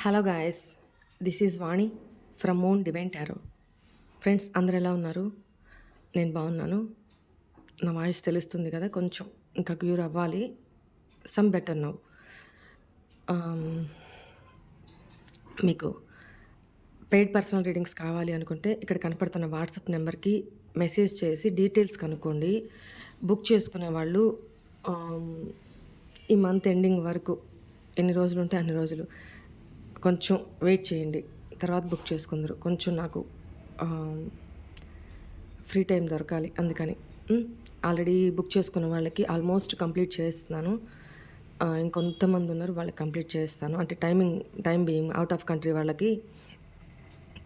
Hello guys, this is Vani from moon divine tarot. Friends, అందరు ఎలా ఉన్నారు? నేను బాగున్నాను. నా వాయిస్ తెలుస్తుంది కదా, కొంచెం ఇంకా క్యూర్ అవ్వాలి. Some better now. మీకు పెయిడ్ పర్సనల్ రీడింగ్స్ కావాలి అనుకుంటే ఇక్కడ కనపడుతున్న వాట్సాప్ నెంబర్కి మెసేజ్ చేసి డీటెయిల్స్ కనుక్కోండి. బుక్ చేసుకునే వాళ్ళు ఈ మంత్ ఎండింగ్ వరకు ఎన్ని రోజులు ఉంటే అన్ని రోజులు కొంచెం వెయిట్ చేయండి, తర్వాత బుక్ చేసుకుందరు. కొంచెం నాకు ఫ్రీ టైం దొరకాలి, అందుకని. ఆల్రెడీ బుక్ చేసుకున్న వాళ్ళకి ఆల్మోస్ట్ కంప్లీట్ చేస్తున్నాను. ఇంకొంతమంది ఉన్నారు, వాళ్ళకి కంప్లీట్ చేస్తాను. అంటే time being out of country వాళ్ళకి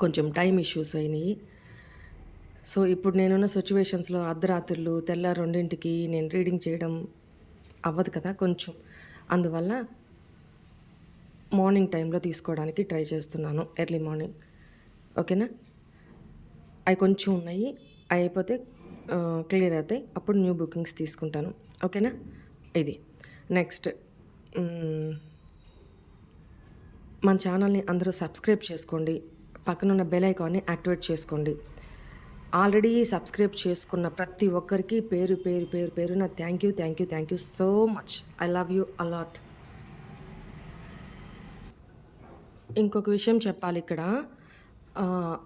కొంచెం టైం ఇష్యూస్ అయినాయి. సో ఇప్పుడు నేనున్న సిచ్యువేషన్స్లో అర్ధరాత్రులు తెల్లారి 2ంటికి నేను రీడింగ్ చేయడం అవ్వదు కదా కొంచెం. అందువల్ల మార్నింగ్ టైంలో తీసుకోవడానికి ట్రై చేస్తున్నాను, ఎర్లీ మార్నింగ్. ఓకేనా? అవి కొంచెం ఉన్నాయి, అవి అయిపోతే క్లియర్ అవుతాయి, అప్పుడు న్యూ బుకింగ్స్ తీసుకుంటాను. ఓకేనా? ఇది నెక్స్ట్, మన ఛానల్ని అందరూ సబ్స్క్రైబ్ చేసుకోండి, పక్కనున్న బెల్ ఐకాన్ని యాక్టివేట్ చేసుకోండి. ఆల్రెడీ సబ్స్క్రైబ్ చేసుకున్న ప్రతి ఒక్కరికి పేరు పేరు పేరు పేరున thank you so much. I love you a lot. ఇంకొక విషయం చెప్పాలి ఇక్కడ.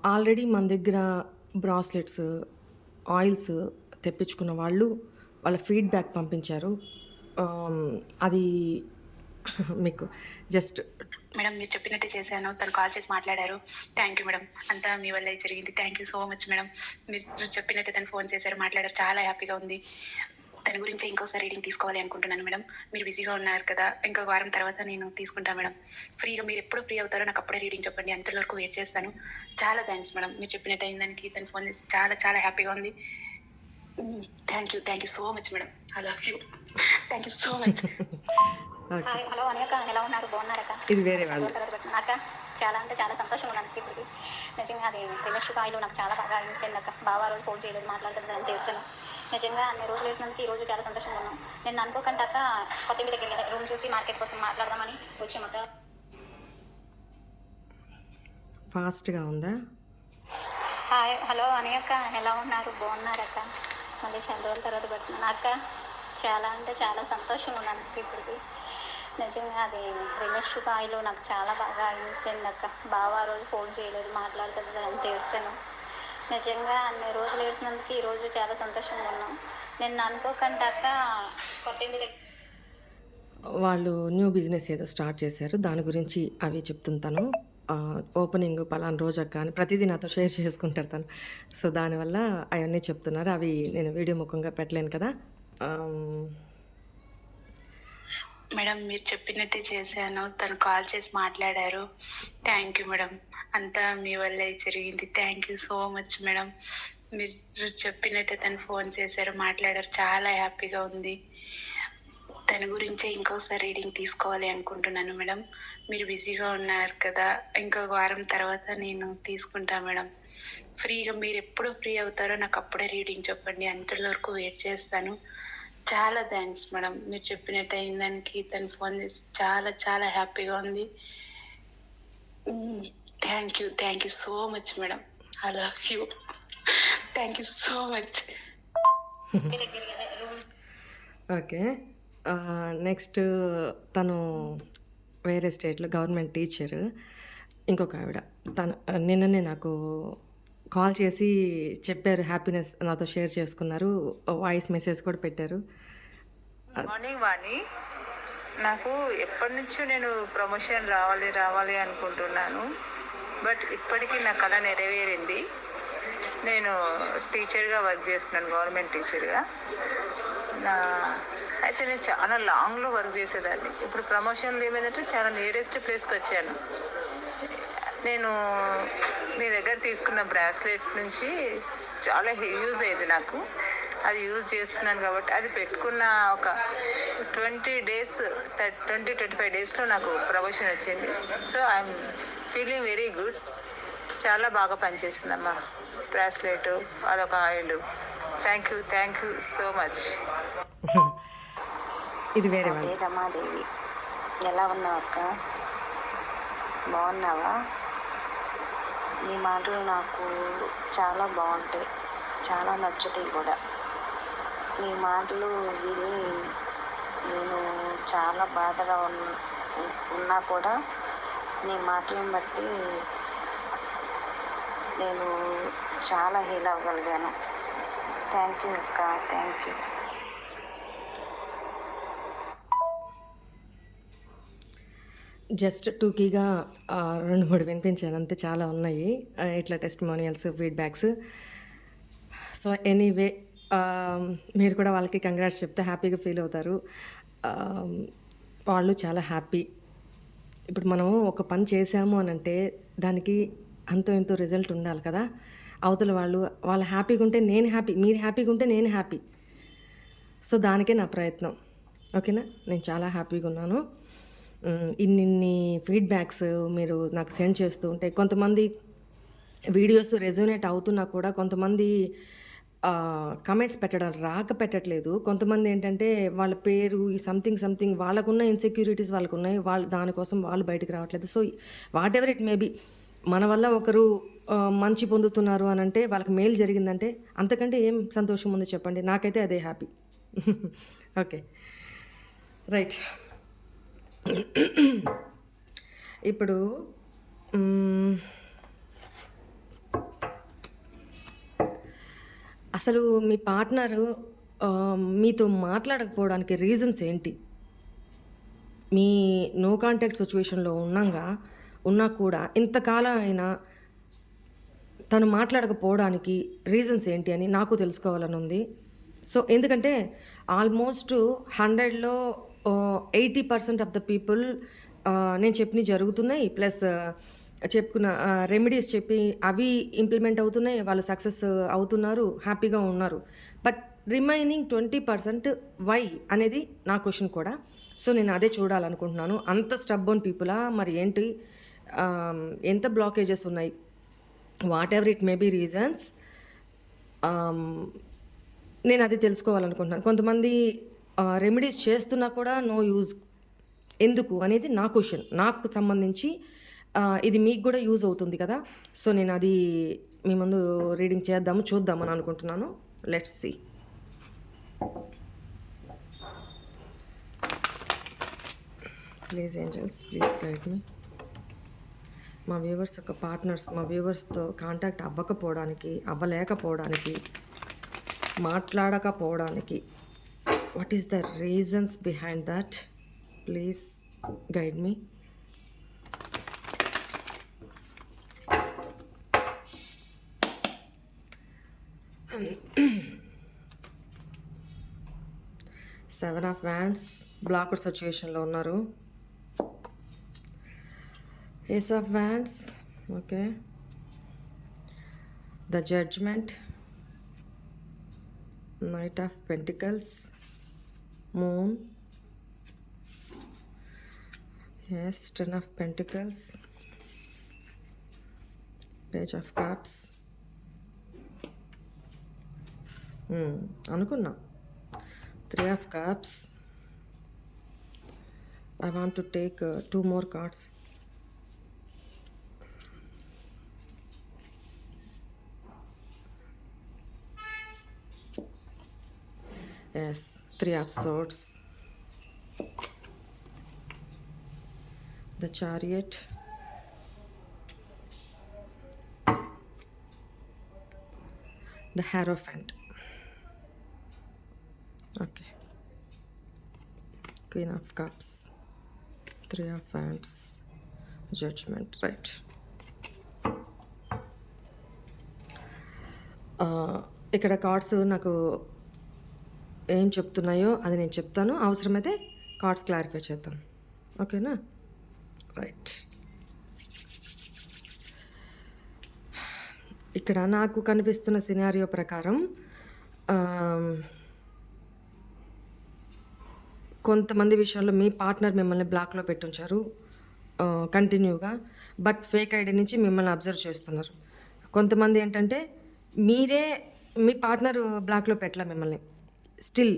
ఆల్రెడీ మన దగ్గర బ్రాస్లెట్స్, ఆయిల్స్ తెప్పించుకున్న వాళ్ళు వాళ్ళ ఫీడ్బ్యాక్ పంపించారు. అది మీకు జస్ట్ మేడం, మీరు చెప్పినట్టు చేశాను. తను కాల్ చేసి మాట్లాడారు. థ్యాంక్ యూ మేడం, అంతా మీ వల్ల జరిగింది. Thank you so much madam. మీరు చెప్పినట్టు తను ఫోన్ చేశారు, మాట్లాడారు. చాలా హ్యాపీగా ఉంది. తన గురించి ఇంకోసారి రీడింగ్ తీసుకోవాలి అనుకుంటున్నాను మేడం. మీరు బిజీగా ఉన్నారు కదా, ఇంకొక వారం తర్వాత నేను తీసుకుంటాను మేడం. ఫ్రీగా మీరు ఎప్పుడు ఫ్రీ అవుతారో నాకు అప్పుడే రీడింగ్ చెప్పండి, అంతవరకు వెయిట్ చేస్తాను. చాలా థ్యాంక్స్ మేడం, మీరు చెప్పినట్టు అయిన దానికి తను ఫోన్ చేసి చాలా చాలా హ్యాపీగా ఉంది. Thank you so much madam. I love you. Thank you so much. Hello అనేక, ఎలా ఉన్నారు? బాగున్నారక్క? ఇది వేరే వాళ్ళు. అక్క, చాలా అంటే చాలా సంతోషంగా ఉన్నాను ఇప్పుడు. నిజంగా అది రిమేష్ నాకు చాలా బాగా అయింది అక్క. బాగా రోజు ఫోన్ చేయలేదు, మాట్లాడుతుంది అని చేస్తాను. నిజంగా అన్ని రోజులు వేసినందుకు ఈ రోజు చాలా సంతోషంగా ఉన్నాను. నేను అనుకోకుండా అక్క కొత్త ఇంటి దగ్గర రూమ్ చూసి మార్కెట్ కోసం మాట్లాడదామని వచ్చామక్క. ఫాస్ట్గా ఉందా? హాయ్, హలో అనేక, ఎలా ఉన్నారు? బాగున్నారక్క? మళ్ళీ చాలా రోజుల తర్వాత పెడుతున్నాను అక్క. చాలా అంటే చాలా సంతోషంగా ఉన్నాను ఇప్పుడు. నిజంగా అది రిమేష్ నాకు చాలా బాగా అయింది అక్క. బాగా రోజు ఫోన్ చేయలేదు, మాట్లాడుతుంది అని చేస్తాను. నిజంగా అన్ని రోజులు వేసినందుకు ఈ రోజు చాలా సంతోషంగా ఉన్నాం. నేను అనుకోకుండా అక్క కొత్త ఇంటి దగ్గర వాళ్ళు న్యూ బిజినెస్ ఏదో స్టార్ట్ చేశారు, దాని గురించి అవి చెప్తుంటాను. ఓపెనింగ్ పలానా రోజు అక్క అని ప్రతిదీ నాతో షేర్ చేసుకుంటారు తను. సో దానివల్ల అవన్నీ చెప్తున్నారు. అవి నేను వీడియో ముఖంగా పెట్టలేను కదా. మేడం, మీరు చెప్పినట్టే చేశాను. తను కాల్ చేసి మాట్లాడారు. థ్యాంక్ యూ మేడం, అంతా మీ వల్లే జరిగింది. Thank you so much madam. మీరు చెప్పినట్టే తను ఫోన్ చేశారు, మాట్లాడారు. చాలా హ్యాపీగా ఉంది. తన గురించే ఇంకోసారి రీడింగ్ తీసుకోవాలి అనుకుంటున్నాను మేడం. మీరు బిజీగా ఉన్నారు కదా, ఇంకొక వారం తర్వాత నేను తీసుకుంటా మేడం. ఫ్రీగా మీరు ఎప్పుడు ఫ్రీ అవుతారో నాకు అప్పుడే రీడింగ్ చెప్పండి, అంతవరకు వెయిట్ చేస్తాను. చాలా థ్యాంక్స్ మేడం, మీరు చెప్పినట్టు అయిన దానికి తను ఫోన్ చేసి చాలా చాలా హ్యాపీగా ఉంది. Thank you so much madam. I love you. Thank you so much. Okay, next తను వేరే స్టేట్లో గవర్నమెంట్ టీచర్. ఇంకొక ఆవిడ తను నిన్ననే నాకు కాల్ చేసి చెప్పారు, హ్యాపీనెస్ నాతో షేర్ చేసుకున్నారు, వాయిస్ మెసేజ్ కూడా పెట్టారు. మార్నింగ్ వాణి, నాకు ఎప్పటి నుంచో నేను ప్రమోషన్ రావాలి అనుకుంటున్నాను. బట్ ఇప్పటికీ నా కళ నెరవేరింది. నేను టీచర్గా వర్క్ చేస్తున్నాను, గవర్నమెంట్ టీచర్గా. అయితే నేను చాలా లాంగ్లో వర్క్ చేసేదాన్ని. ఇప్పుడు ప్రమోషన్లు ఏమైందంటే చాలా నియరెస్ట్ ప్లేస్కి వచ్చాను. నేను మీ దగ్గర తీసుకున్న బ్రాస్లెట్ నుంచి చాలా యూజ్ అయ్యేది నాకు. అది యూజ్ చేస్తున్నాను కాబట్టి అది పెట్టుకున్న ఒక 20-25 డేస్లో నాకు ప్రమోషన్ వచ్చింది. So I'm feeling very good. చాలా బాగా పనిచేసిందమ్మా బ్రాస్లెట్, అదొక oil. Thank you so much. ఇది వేరే రమాదేవి, ఎలా ఉన్నావు అక్క? బాగున్నావా? నీ మాటలు నాకు చాలా బాగుంటాయి, చాలా నచ్చుతాయి కూడా. నీ మాటలు విని నేను చాలా బాధగా ఉన్నా కూడా నీ మాటలను బట్టి నేను చాలా హీల్ అవ్వగలిగాను. థ్యాంక్ యూ అక్క, థ్యాంక్ యూ. జస్ట్ టూకీగా 2-3 వినిపించాను అంతే, చాలా ఉన్నాయి ఇట్లా టెస్టిమోనియల్స్, ఫీడ్బ్యాక్స్. సో ఎనీవే, మీరు కూడా వాళ్ళకి కంగ్రాట్స్ చెప్తే హ్యాపీగా ఫీల్ అవుతారు. వాళ్ళు చాలా హ్యాపీ. ఇప్పుడు మనము ఒక పని చేసాము అని అంటే దానికి అంతో ఎంతో రిజల్ట్ ఉండాలి కదా. అవతల వాళ్ళు హ్యాపీగా ఉంటే నేను హ్యాపీ, మీరు హ్యాపీగా ఉంటే నేను హ్యాపీ. సో దానికే నా ప్రయత్నం. ఓకేనా? నేను చాలా హ్యాపీగా ఉన్నాను. ఇన్నిన్ని ఫీడ్బ్యాక్స్ మీరు నాకు సెండ్ చేస్తూ ఉంటే, కొంతమంది వీడియోస్ రెజోనేట్ అవుతున్నా కూడా కొంతమంది కమెంట్స్ పెట్టట్లేదు. కొంతమంది ఏంటంటే వాళ్ళ పేరు సంథింగ్ వాళ్ళకున్న ఇన్సెక్యూరిటీస్ వాళ్ళకున్నాయి, వాళ్ళు దానికోసం వాళ్ళు బయటికి రావట్లేదు. So what ever it maybe, మన వల్ల ఒకరు మంచి పొందుతున్నారు అని అంటే, వాళ్ళకి మేలు జరిగిందంటే అంతకంటే ఏం సంతోషం ఉంది చెప్పండి? నాకైతే అదే హ్యాపీ. Okay, right. ఇప్పుడు అసలు మీ పార్ట్నరు మీతో మాట్లాడకపోవడానికి రీజన్స్ ఏంటి? మీ నో కాంటాక్ట్ సిచ్యువేషన్లో ఉన్నా కూడా ఇంతకాలం అయినా తను మాట్లాడకపోవడానికి రీజన్స్ ఏంటి అని నాకు తెలుసుకోవాలని ఉంది. సో ఎందుకంటే ఆల్మోస్ట్ 100లో 80% ఆఫ్ ద పీపుల్ నేను చెప్పినవి జరుగుతున్నాయి, ప్లస్ చెప్పుకున్న రెమెడీస్ చెప్పి అవి ఇంప్లిమెంట్ అవుతున్నాయి, వాళ్ళు సక్సెస్ అవుతున్నారు, హ్యాపీగా ఉన్నారు. బట్ రిమైనింగ్ 20% వై అనేది నా క్వశ్చన్ కూడా. సో నేను అదే చూడాలనుకుంటున్నాను. అంత స్టబ్బోన్ పీపులా మరి ఏంటి? ఎంత బ్లాకేజెస్ ఉన్నాయి? Whatever it may be reasons, నేను అది తెలుసుకోవాలనుకుంటున్నాను. కొంతమంది రెమెడీస్ చేస్తున్నా కూడా నో యూజ్, ఎందుకు అనేది నా క్వశ్చన్. నాకు సంబంధించి ఇది మీకు కూడా యూజ్ అవుతుంది కదా. సో నేను అది మీ ముందు రీడింగ్ చూద్దామని అనుకుంటున్నాను. Let's see. Please angels, please guide me. మా వ్యూవర్స్ యొక్క పార్ట్నర్స్ మా వ్యూవర్స్తో కాంటాక్ట్ అవ్వలేకపోవడానికి, మాట్లాడకపోవడానికి what is the reasons behind that? Please guide me. Seven of Wands, blocked situation lo unnaru. Ace of Wands, okay. The Judgment, Knight of Pentacles, Moon, yes, Ten of Pentacles, Page of Cups. అనుకున్నా. 3 of Cups. I want to take 2 more cards. Yes, 3 of Swords, the Chariot, the Hierophant. Okay, Queen of Cups, 3 of Wands, Judgment, right. ఇక్కడ cards నాకు ఏం చెప్తున్నాయో అది నేను చెప్తాను, అవసరమైతే cards clarify చేద్దాం. ఓకేనా? రైట్. ఇక్కడ నాకు కనిపిస్తున్న సినారియో ప్రకారం కొంతమంది విషయంలో మీ పార్ట్నర్ మిమ్మల్ని బ్లాక్లో పెట్టుంచారు కంటిన్యూగా, బట్ ఫేక్ ఐడి నుంచి మిమ్మల్ని అబ్జర్వ్ చేస్తున్నారు. కొంతమంది ఏంటంటే మీ పార్ట్నర్ బ్లాక్లో పెట్టలే మిమ్మల్ని, స్టిల్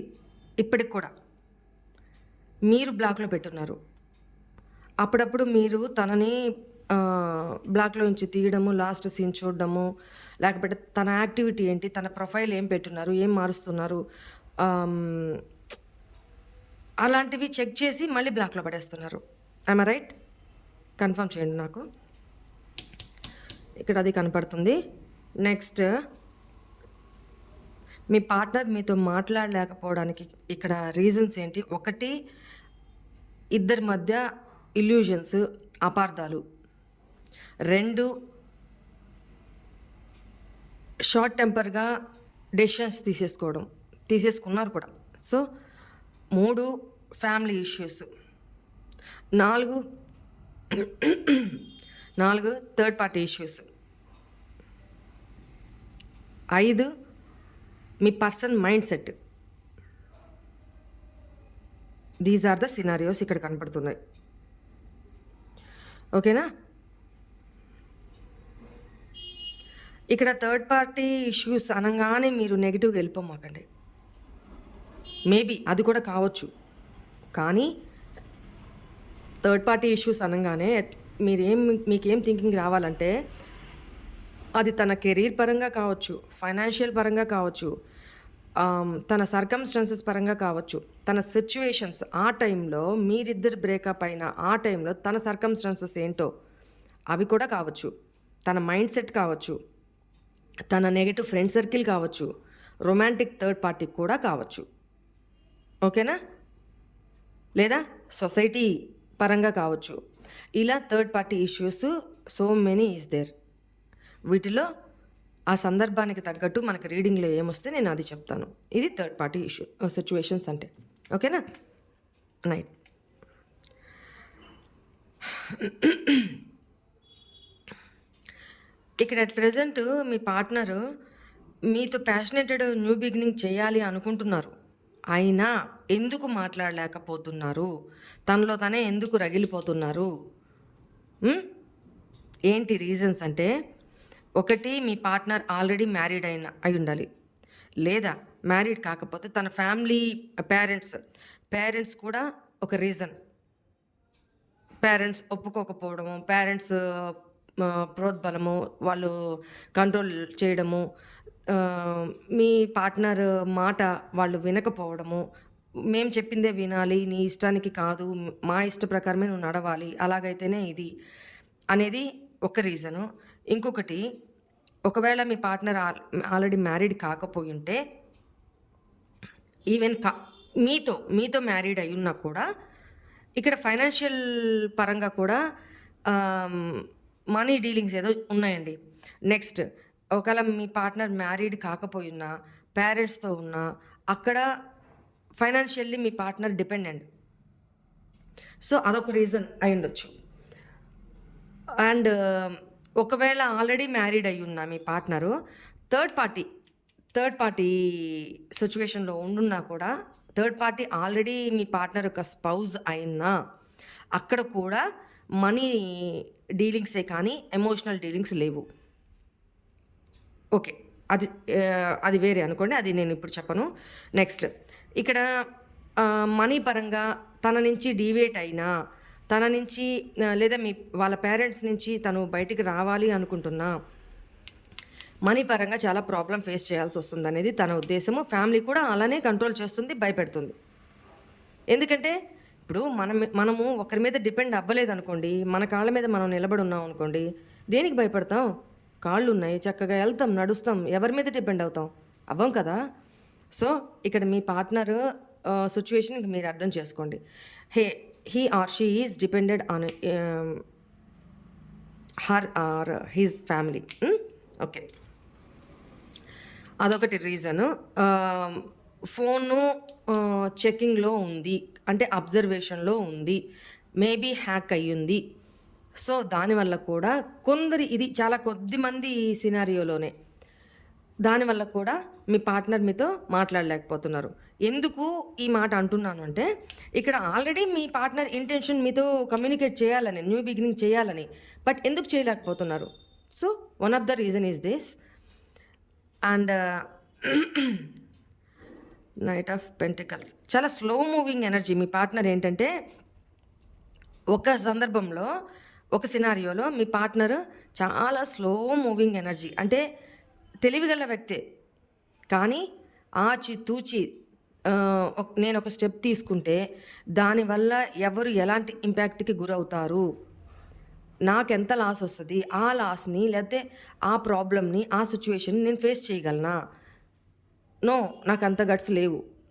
ఇప్పటికి కూడా మీరు బ్లాక్లో పెట్టున్నారు. అప్పుడప్పుడు మీరు తనని బ్లాక్‌లో నుంచి తీయడము, లాస్ట్ సీన్ చూడడము, లేకపోతే తన యాక్టివిటీ ఏంటి, తన ప్రొఫైల్ ఏం పెట్టున్నారు, ఏం మారుస్తున్నారు, ఆహ్, అలాంటివి చెక్ చేసి మళ్ళీ బ్లాక్‌లో పడేస్తున్నారు. Am I right? కన్ఫర్మ్ చేయండి నాకు. ఇక్కడ అది కనపడుతుంది. నెక్స్ట్ మీ పార్ట్నర్ మీతో మాట్లాడలేకపోవడానికి ఇక్కడ రీజన్స్ ఏంటి? ఒకటి, ఇద్దరి మధ్య ఇల్యూజన్స్, అపార్థాలు. 2, షార్ట్ టెంపర్‌గా డెసిషన్స్ తీసేసుకున్నారు కూడా. So 3, family issues. 4 third party issues. 5 మీ person mind set. These are the scenarios ఇక్కడ కనపడుతున్నాయి. ఓకేనా? ఇక్కడ థర్డ్ పార్టీ ఇష్యూస్ అనగానే మీరు నెగిటివ్‌గా వెళ్ళిపోమాకండి. మేబీ అది కూడా కావచ్చు. కానీ థర్డ్ పార్టీ ఇష్యూస్ అనంగానే మీకేం థింకింగ్ రావాలంటే, అది తన కెరీర్ పరంగా కావచ్చు, ఫైనాన్షియల్ పరంగా కావచ్చు, తన సర్కమ్స్టాన్సెస్ పరంగా కావచ్చు, తన సిచ్యువేషన్స్ ఆ టైంలో మీరిద్దరు బ్రేకప్ అయిన ఆ టైంలో తన సర్కమ్స్టాన్సెస్ ఏంటో అవి కూడా కావచ్చు, తన మైండ్ సెట్ కావచ్చు, తన నెగటివ్ ఫ్రెండ్ సర్కిల్ కావచ్చు, రొమాంటిక్ థర్డ్ పార్టీ కూడా కావచ్చు. ఓకేనా? లేదా సొసైటీ పరంగా కావచ్చు. ఇలా third party issues so many is there. వీటిలో ఆ సందర్భానికి తగ్గట్టు మనకి రీడింగ్లో ఏమొస్తే నేను అది చెప్తాను. ఇది థర్డ్ పార్టీ ఇష్యూ సిచ్యువేషన్స్ అంటే. ఓకేనా? నైట్. ఇక్కడ అట్ ప్రెజెంట్ మీ పార్ట్నరు మీతో ప్యాషనేటెడ్ న్యూ బిగినింగ్ చేయాలి అనుకుంటున్నారు. అయినా ఎందుకు మాట్లాడలేకపోతున్నారు? తనలో తనే ఎందుకు రగిలిపోతున్నారు? ఏంటి రీజన్స్ అంటే, ఒకటి, మీ పార్ట్నర్ ఆల్రెడీ మ్యారీడ్ అయి ఉండాలి. లేదా మ్యారీడ్ కాకపోతే తన ఫ్యామిలీ పేరెంట్స్ కూడా ఒక రీజన్. పేరెంట్స్ ఒప్పుకోకపోవడము, పేరెంట్స్ ప్రోద్బలము, వాళ్ళు కంట్రోల్ చేయడము, మీ పార్ట్నర్ మాట వాళ్ళు వినకపోవడము, మేము చెప్పిందే వినాలి, నీ ఇష్టానికి కాదు, మా ఇష్ట ప్రకారమే నువ్వు నడవాలి, అలాగైతేనే ఇది అనేది ఒక రీజను. ఇంకొకటి, ఒకవేళ మీ పార్ట్నర్ ఆల్రెడీ మ్యారీడ్ కాకపోయి ఉంటే, ఈవెన్ మీతో మ్యారీడ్ అయి ఉన్నా కూడా ఇక్కడ ఫైనాన్షియల్ పరంగా కూడా మనీ డీలింగ్స్ ఏదో ఉన్నాయండి. నెక్స్ట్, ఒకవేళ మీ పార్ట్నర్ మ్యారీడ్ కాకపోయినా పేరెంట్స్తో ఉన్నా అక్కడ ఫైనాన్షియల్లీ మీ పార్ట్నర్ డిపెండెంట్. సో అదొక రీజన్ అయి ఉండొచ్చు. అండ్ ఒకవేళ ఆల్రెడీ మ్యారీడ్ అయి ఉన్న మీ పార్ట్నరు థర్డ్ పార్టీ సిచ్యువేషన్లో ఉండున్నా కూడా, థర్డ్ పార్టీ ఆల్రెడీ మీ పార్ట్నర్ యొక్క స్పౌజ్ అయినా అక్కడ కూడా మనీ డీలింగ్సే కానీ ఎమోషనల్ డీలింగ్స్ లేవు. ఓకే, అది వేరే అనుకోండి, అది నేను ఇప్పుడు చెప్పను. నెక్స్ట్, ఇక్కడ మనీ పరంగా తన నుంచి డీవియేట్ అయినా, తన నుంచి లేదా వాళ్ళ పేరెంట్స్ నుంచి తను బయటికి రావాలి అనుకుంటున్నా, మనీ పరంగా చాలా ప్రాబ్లం ఫేస్ చేయాల్సి వస్తుంది అనేది తన ఉద్దేశము. ఫ్యామిలీ కూడా అలానే కంట్రోల్ చేస్తుంది, భయపెడుతుంది. ఎందుకంటే ఇప్పుడు మనము ఒకరి మీద డిపెండ్ అవ్వలేదు అనుకోండి, మన కాళ్ళ మీద మనం నిలబడి ఉన్నాం అనుకోండి, దేనికి భయపడతాం? కాళ్ళు ఉన్నాయి, చక్కగా వెళ్తాం, నడుస్తాం, ఎవరి మీద డిపెండ్ అవుతాం? అవ్వం కదా. సో ఇక్కడ మీ పార్ట్నర్ సిచ్యువేషన్ మీరు అర్థం చేసుకోండి. he or she is dependent on her or his family. Okay, అదొకటి రీజను. ఫోను చెకింగ్లో ఉంది అంటే అబ్జర్వేషన్లో ఉంది, మేబీ హ్యాక్ అయ్యింది. సో దానివల్ల కూడా ఇది చాలా కొద్దిమంది సినారియోలోనే, దానివల్ల కూడా మీ పార్ట్నర్ మీతో మాట్లాడలేకపోతున్నారు. ఎందుకు ఈ మాట అంటున్నాను అంటే, ఇక్కడ ఆల్రెడీ మీ పార్ట్నర్ ఇంటెన్షన్ మీతో కమ్యూనికేట్ చేయాలని, న్యూ బిగినింగ్ చేయాలని, బట్ ఎందుకు చేయలేకపోతున్నారు? So one of the reason is this. And knight of pentacles, చాలా స్లో మూవింగ్ ఎనర్జీ. మీ పార్ట్నర్ ఏంటంటే ఒక సందర్భంలో ఒక సినారియోలో మీ పార్ట్నర్ చాలా స్లో మూవింగ్ ఎనర్జీ, అంటే తెలివిగల వ్యక్తే, కానీ ఆచితూచి నేను ఒక స్టెప్ తీసుకుంటే దానివల్ల ఎవరు ఎలాంటి ఇంపాక్ట్కి గురవుతారు, నాకెంత లాస్ వస్తుంది, ఆ లాస్ని లేకపోతే ఆ ప్రాబ్లమ్ని ఆ సిచ్యువేషన్ నేను ఫేస్ చేయగలనా, నో నాకు అంత గట్స్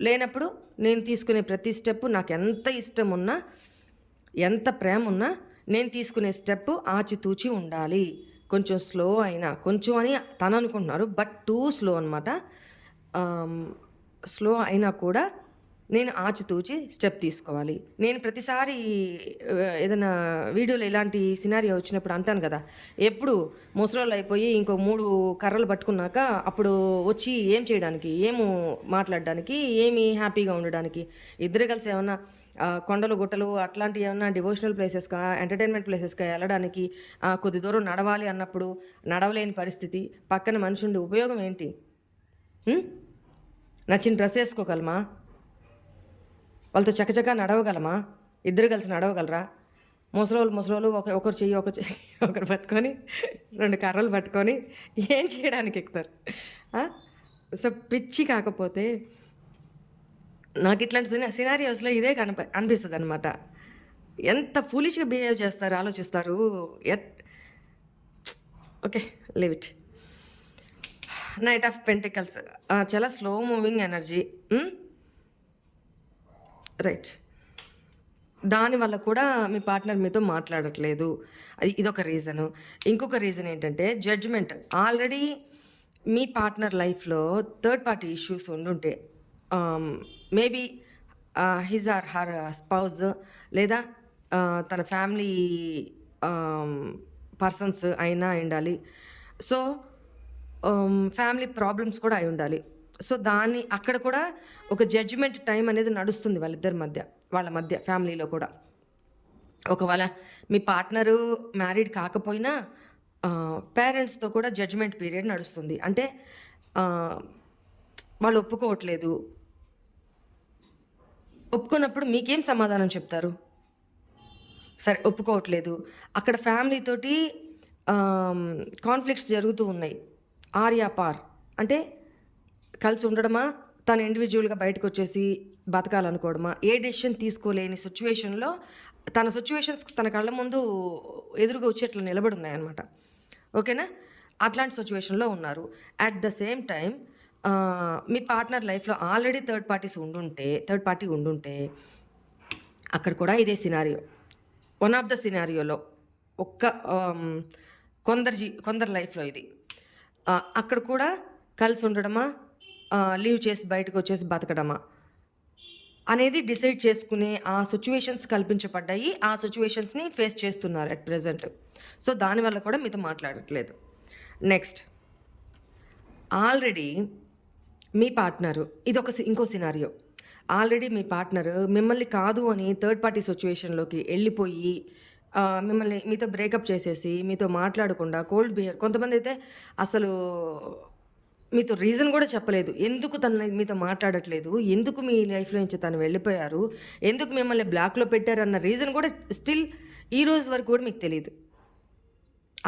లేనప్పుడు నేను తీసుకునే ప్రతి స్టెప్ నాకు ఎంత ఇష్టం ఉన్నా ఎంత ప్రేమ ఉన్నా నేను తీసుకునే స్టెప్ ఆచితూచి ఉండాలి. కొంచెం స్లో అయినా కొంచెం అని తను అనుకుంటున్నారు, బట్ టూ స్లో అనమాట. స్లో అయినా కూడా నేను ఆచితూచి స్టెప్ తీసుకోవాలి. నేను ప్రతిసారి ఏదైనా వీడియోలో ఇలాంటి సినారియో వచ్చినప్పుడు అంటాను కదా, ఎప్పుడు ముసలోళ్ళు అయిపోయి ఇంకో 3 కర్రలు పట్టుకున్నాక అప్పుడు వచ్చి ఏం చేయడానికి, మాట్లాడడానికి, హ్యాపీగా ఉండడానికి, ఇద్దరు కలిసి ఏమన్నా కొండలు గుట్టలు అట్లాంటి ఏమన్నా డివోషనల్ ప్లేసెస్కా ఎంటర్టైన్మెంట్ ప్లేసెస్కా వెళ్ళడానికి కొద్ది దూరం నడవాలి అన్నప్పుడు నడవలేని పరిస్థితి, పక్కన మనిషి ఉండి ఉపయోగం ఏంటి? నచ్చిన డ్రెస్ వేసుకోగలమా? వాళ్ళతో చకచకా నడవగలమా? ఇద్దరు కలిసి నడవగలరా? ముసలోళ్ళు ఒకరు చెయ్యి ఒకరు పట్టుకొని 2 కర్రలు పట్టుకొని ఏం చేయడానికి ఎక్కుతారు? సో పిచ్చి కాకపోతే నాకు ఇట్లాంటి సినారియోస్లో ఇదే అనిపిస్తుంది అనమాట. ఎంత ఫూలిష్గా బిహేవ్ చేస్తారు, ఆలోచిస్తారు. Okay, leave it. Knight of pentacles చాలా స్లో మూవింగ్ ఎనర్జీ, రైట్. దానివల్ల కూడా మీ పార్ట్నర్ మీతో మాట్లాడట్లేదు, ఇదొక రీజను. ఇంకొక రీజన్ ఏంటంటే జడ్జ్మెంట్. ఆల్రెడీ మీ పార్ట్నర్ లైఫ్లో థర్డ్ పార్టీ ఇష్యూస్ ఉండుంటే, maybe his or her spouse లేదా తన ఫ్యామిలీ పర్సన్స్ అయినా ఉండాలి. సో ఫ్యామిలీ ప్రాబ్లమ్స్ కూడా అయి ఉండాలి. సో అక్కడ కూడా ఒక జడ్జిమెంట్ టైం అనేది నడుస్తుంది వాళ్ళ మధ్య ఫ్యామిలీలో కూడా. ఒకవేళ మీ పార్ట్నరు మ్యారీడ్ కాకపోయినా పేరెంట్స్తో కూడా జడ్జిమెంట్ పీరియడ్ నడుస్తుంది. అంటే వాళ్ళు ఒప్పుకోవట్లేదు. ఒప్పుకున్నప్పుడు మీకేం సమాధానం చెప్తారు? సరే, ఒప్పుకోవట్లేదు, అక్కడ ఫ్యామిలీతోటి కాన్ఫ్లిక్ట్స్ జరుగుతూ ఉన్నాయి. ఆర్యాపార్ అంటే కలిసి ఉండడమా, తను ఇండివిజువల్గా బయటకు వచ్చేసి బతకాలనుకోవడమా, ఏ డెసిషన్ తీసుకోలేని సిచ్యువేషన్లో తన సిచ్యువేషన్స్ తన కళ్ళ ముందు ఎదురుగా వచ్చేట్లు నిలబడి ఉన్నాయన్నమాట. ఓకేనా? అట్లాంటి సిచ్యువేషన్లో ఉన్నారు. At the same time me partner లైఫ్లో ఆల్రెడీ థర్డ్ పార్టీ ఉండుంటే అక్కడ కూడా ఇదే సినారియో. వన్ ఆఫ్ ద సినారియోలో కొందరి లైఫ్లో ఇది. అక్కడ కూడా కలిసి ఉండడమా, లీవ్ చేసి బయటకు వచ్చేసి బతకడమా అనేది డిసైడ్ చేసుకునే ఆ సిచ్యువేషన్స్ కల్పించబడ్డాయి. ఆ సిచ్యువేషన్స్ని ఫేస్ చేస్తున్నారు అట్ ప్రెజెంట్. సో దానివల్ల కూడా మీతో మాట్లాడట్లేదు. నెక్స్ట్, ఆల్రెడీ మీ పార్ట్నరు ఇంకో సినారియో. ఆల్రెడీ మీ పార్ట్నర్ మిమ్మల్ని కాదు అని థర్డ్ పార్టీ సిచ్యువేషన్లోకి వెళ్ళిపోయి మీతో బ్రేకప్ చేసేసి మీతో మాట్లాడకుండా కోల్డ్ బిహేవ్. కొంతమంది అయితే అసలు మీతో రీజన్ కూడా చెప్పలేదు, ఎందుకు తను మీతో మాట్లాడట్లేదు, ఎందుకు మీ లైఫ్లో నుంచి తను వెళ్ళిపోయారు, ఎందుకు మిమ్మల్ని బ్లాక్లో పెట్టారన్న రీజన్ కూడా స్టిల్ ఈ రోజు వరకు కూడా మీకు తెలియదు.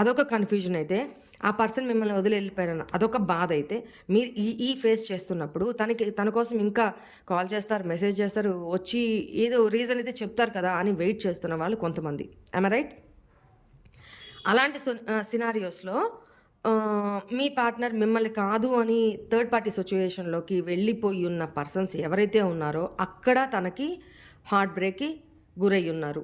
అదొక కన్ఫ్యూజన్ అయితే, ఆ పర్సన్ మిమ్మల్ని వదిలి వెళ్ళిపోయారన్న అదొక బాధ అయితే, మీరు ఈ ఫేస్ చేస్తున్నప్పుడు తన కోసం ఇంకా కాల్ చేస్తారు, మెసేజ్ చేస్తారు, వచ్చి ఏదో రీజన్ అయితే చెప్తారు కదా అని వెయిట్ చేస్తున్న వాళ్ళు కొంతమంది. I'm right? అలాంటి సినారియోస్లో మీ పార్ట్నర్ మిమ్మల్ని కాదు అని థర్డ్ పార్టీ సిచ్యువేషన్లోకి వెళ్ళిపోయి ఉన్న పర్సన్స్ ఎవరైతే ఉన్నారో అక్కడ తనకి హార్ట్ బ్రేక్కి గురై ఉన్నారు.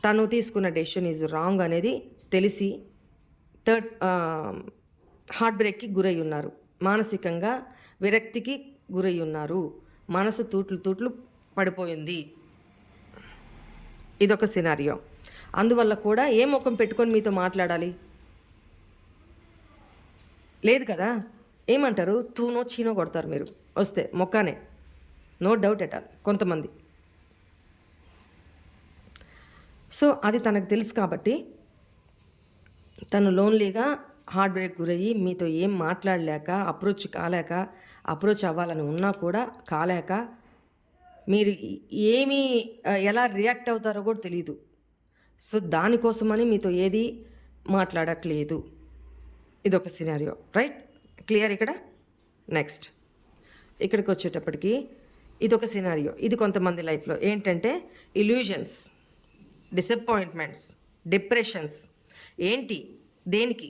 తను తీసుకున్న డెసిషన్ ఈజ్ రాంగ్ అనేది తెలిసి హార్ట్ బ్రేక్కి గురై ఉన్నారు. మానసికంగా విరక్తికి గురై ఉన్నారు. మనసు తూట్లు పడిపోయింది. ఇదొక సినారియో. అందువల్ల కూడా ఏ ముఖం పెట్టుకొని మీతో మాట్లాడాలి? లేదు కదా. ఏమంటారు? తూనో చీనో కొడతారు మీరు వస్తే మొక్కానే, నో డౌట్ ఎట్ ఆల్ కొంతమంది. సో అది తనకు తెలుసు కాబట్టి తను లోన్లీగా హార్ట్ బ్రేక్ గురయ్యి మీతో ఏం మాట్లాడలేక అప్రోచ్ అవ్వాలని ఉన్నా కూడా కాలేక మీరు ఎలా రియాక్ట్ అవుతారో కూడా తెలియదు. సో దానికోసమని మీతో ఏది మాట్లాడట్లేదు. ఇదొక సినారియో, రైట్? క్లియర్ ఇక్కడ? నెక్స్ట్ ఇక్కడికి వచ్చేటప్పటికి ఇదొక సినారియో. ఇది కొంతమంది లైఫ్లో ఏంటంటే ఇల్యూజన్స్, డిసప్పాయింట్మెంట్స్, డిప్రెషన్స్. ఏంటి? దేనికి?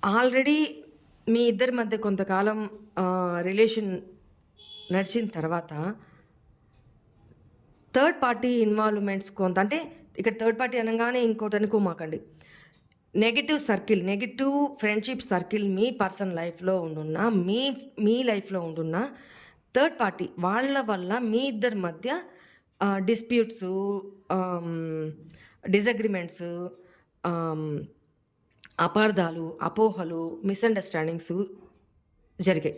ఆల్రెడీ మీ ఇద్దరి మధ్య కొంతకాలం రిలేషన్ నడిచిన తర్వాత థర్డ్ పార్టీ ఇన్వాల్వ్మెంట్స్ కొంత, అంటే ఇక్కడ థర్డ్ పార్టీ అనగానే ఇంకోటి అనుకోమాకండి. Negative circle, negative friendship circle మీ పర్సన్ లైఫ్లో ఉండున్న, మీ లైఫ్లో ఉండున్న థర్డ్ పార్టీ వాళ్ళ వల్ల మీ ఇద్దరి మధ్య డిస్ప్యూట్స్, డిసగ్రిమెంట్స్, అపార్థాలు, అపోహలు, మిస్అండర్స్టాండింగ్స్ జరిగాయి.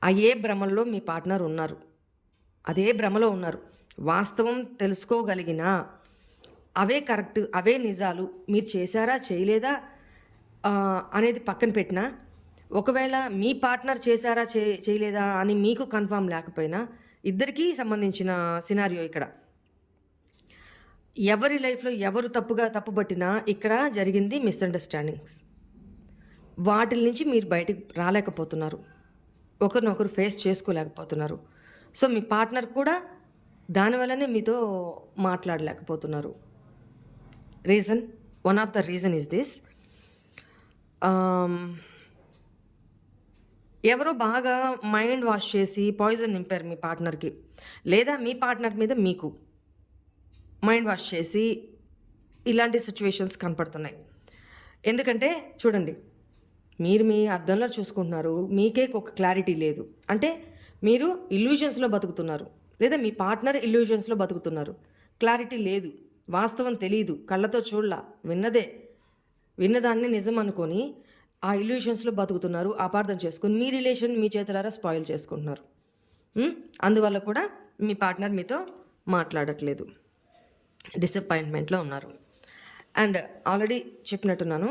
అయ్యే భ్రమల్లో మీ పార్ట్నర్ ఉన్నారు, అదే భ్రమలో ఉన్నారు. వాస్తవం తెలుసుకోగలిగినా అవే కరెక్ట్, అవే నిజాలు, మీరు చేశారా చేయలేదా అనేది పక్కన పెట్టినా, ఒకవేళ మీ పార్ట్నర్ చేశారా చేయలేదా అని మీకు కన్ఫామ్ లేకపోయినా, ఇద్దరికీ సంబంధించిన సినారియో ఇక్కడ. ఎవరి లైఫ్లో ఎవరు తప్పుపట్టినా ఇక్కడ జరిగింది మిస్అండర్స్టాండింగ్స్. వాటి నుంచి మీరు బయటికి రాలేకపోతున్నారు, ఒకరినొకరు ఫేస్ చేసుకోలేకపోతున్నారు. సో మీ పార్ట్నర్ కూడా దానివల్లనే మీతో మాట్లాడలేకపోతున్నారు. Reason, one of the reason is this. ఎవరో బాగా మైండ్ వాష్ చేసి పాయిజన్ నింపారు మీ పార్ట్నర్కి, లేదా మీ పార్ట్నర్ మీద మీకు మైండ్ వాష్ చేసి ఇలాంటి సిచ్యువేషన్స్ కనపడుతున్నాయి. ఎందుకంటే చూడండి, మీరు మీ అద్దంలో చూసుకుంటున్నారు, మీకే ఒక క్లారిటీ లేదు. అంటే మీరు ఇల్యూజన్స్లో బతుకుతున్నారు, లేదా మీ పార్ట్నర్ ఇల్యూజన్స్లో బతుకుతున్నారు. క్లారిటీ లేదు, వాస్తవం తెలియదు, కళ్ళతో చూడలా, విన్నదాన్ని నిజం అనుకొని ఆ ఇల్యూషన్స్లో బతుకుతున్నారు, అపార్థం చేసుకొని మీ రిలేషన్ మీ చేతులారా స్పాయిల్ చేసుకుంటున్నారు. అందువల్ల కూడా మీ పార్ట్నర్ మీతో మాట్లాడట్లేదు, డిసప్పాయింట్మెంట్లో ఉన్నారు. అండ్ ఆల్రెడీ చెప్పినట్టున్నాను,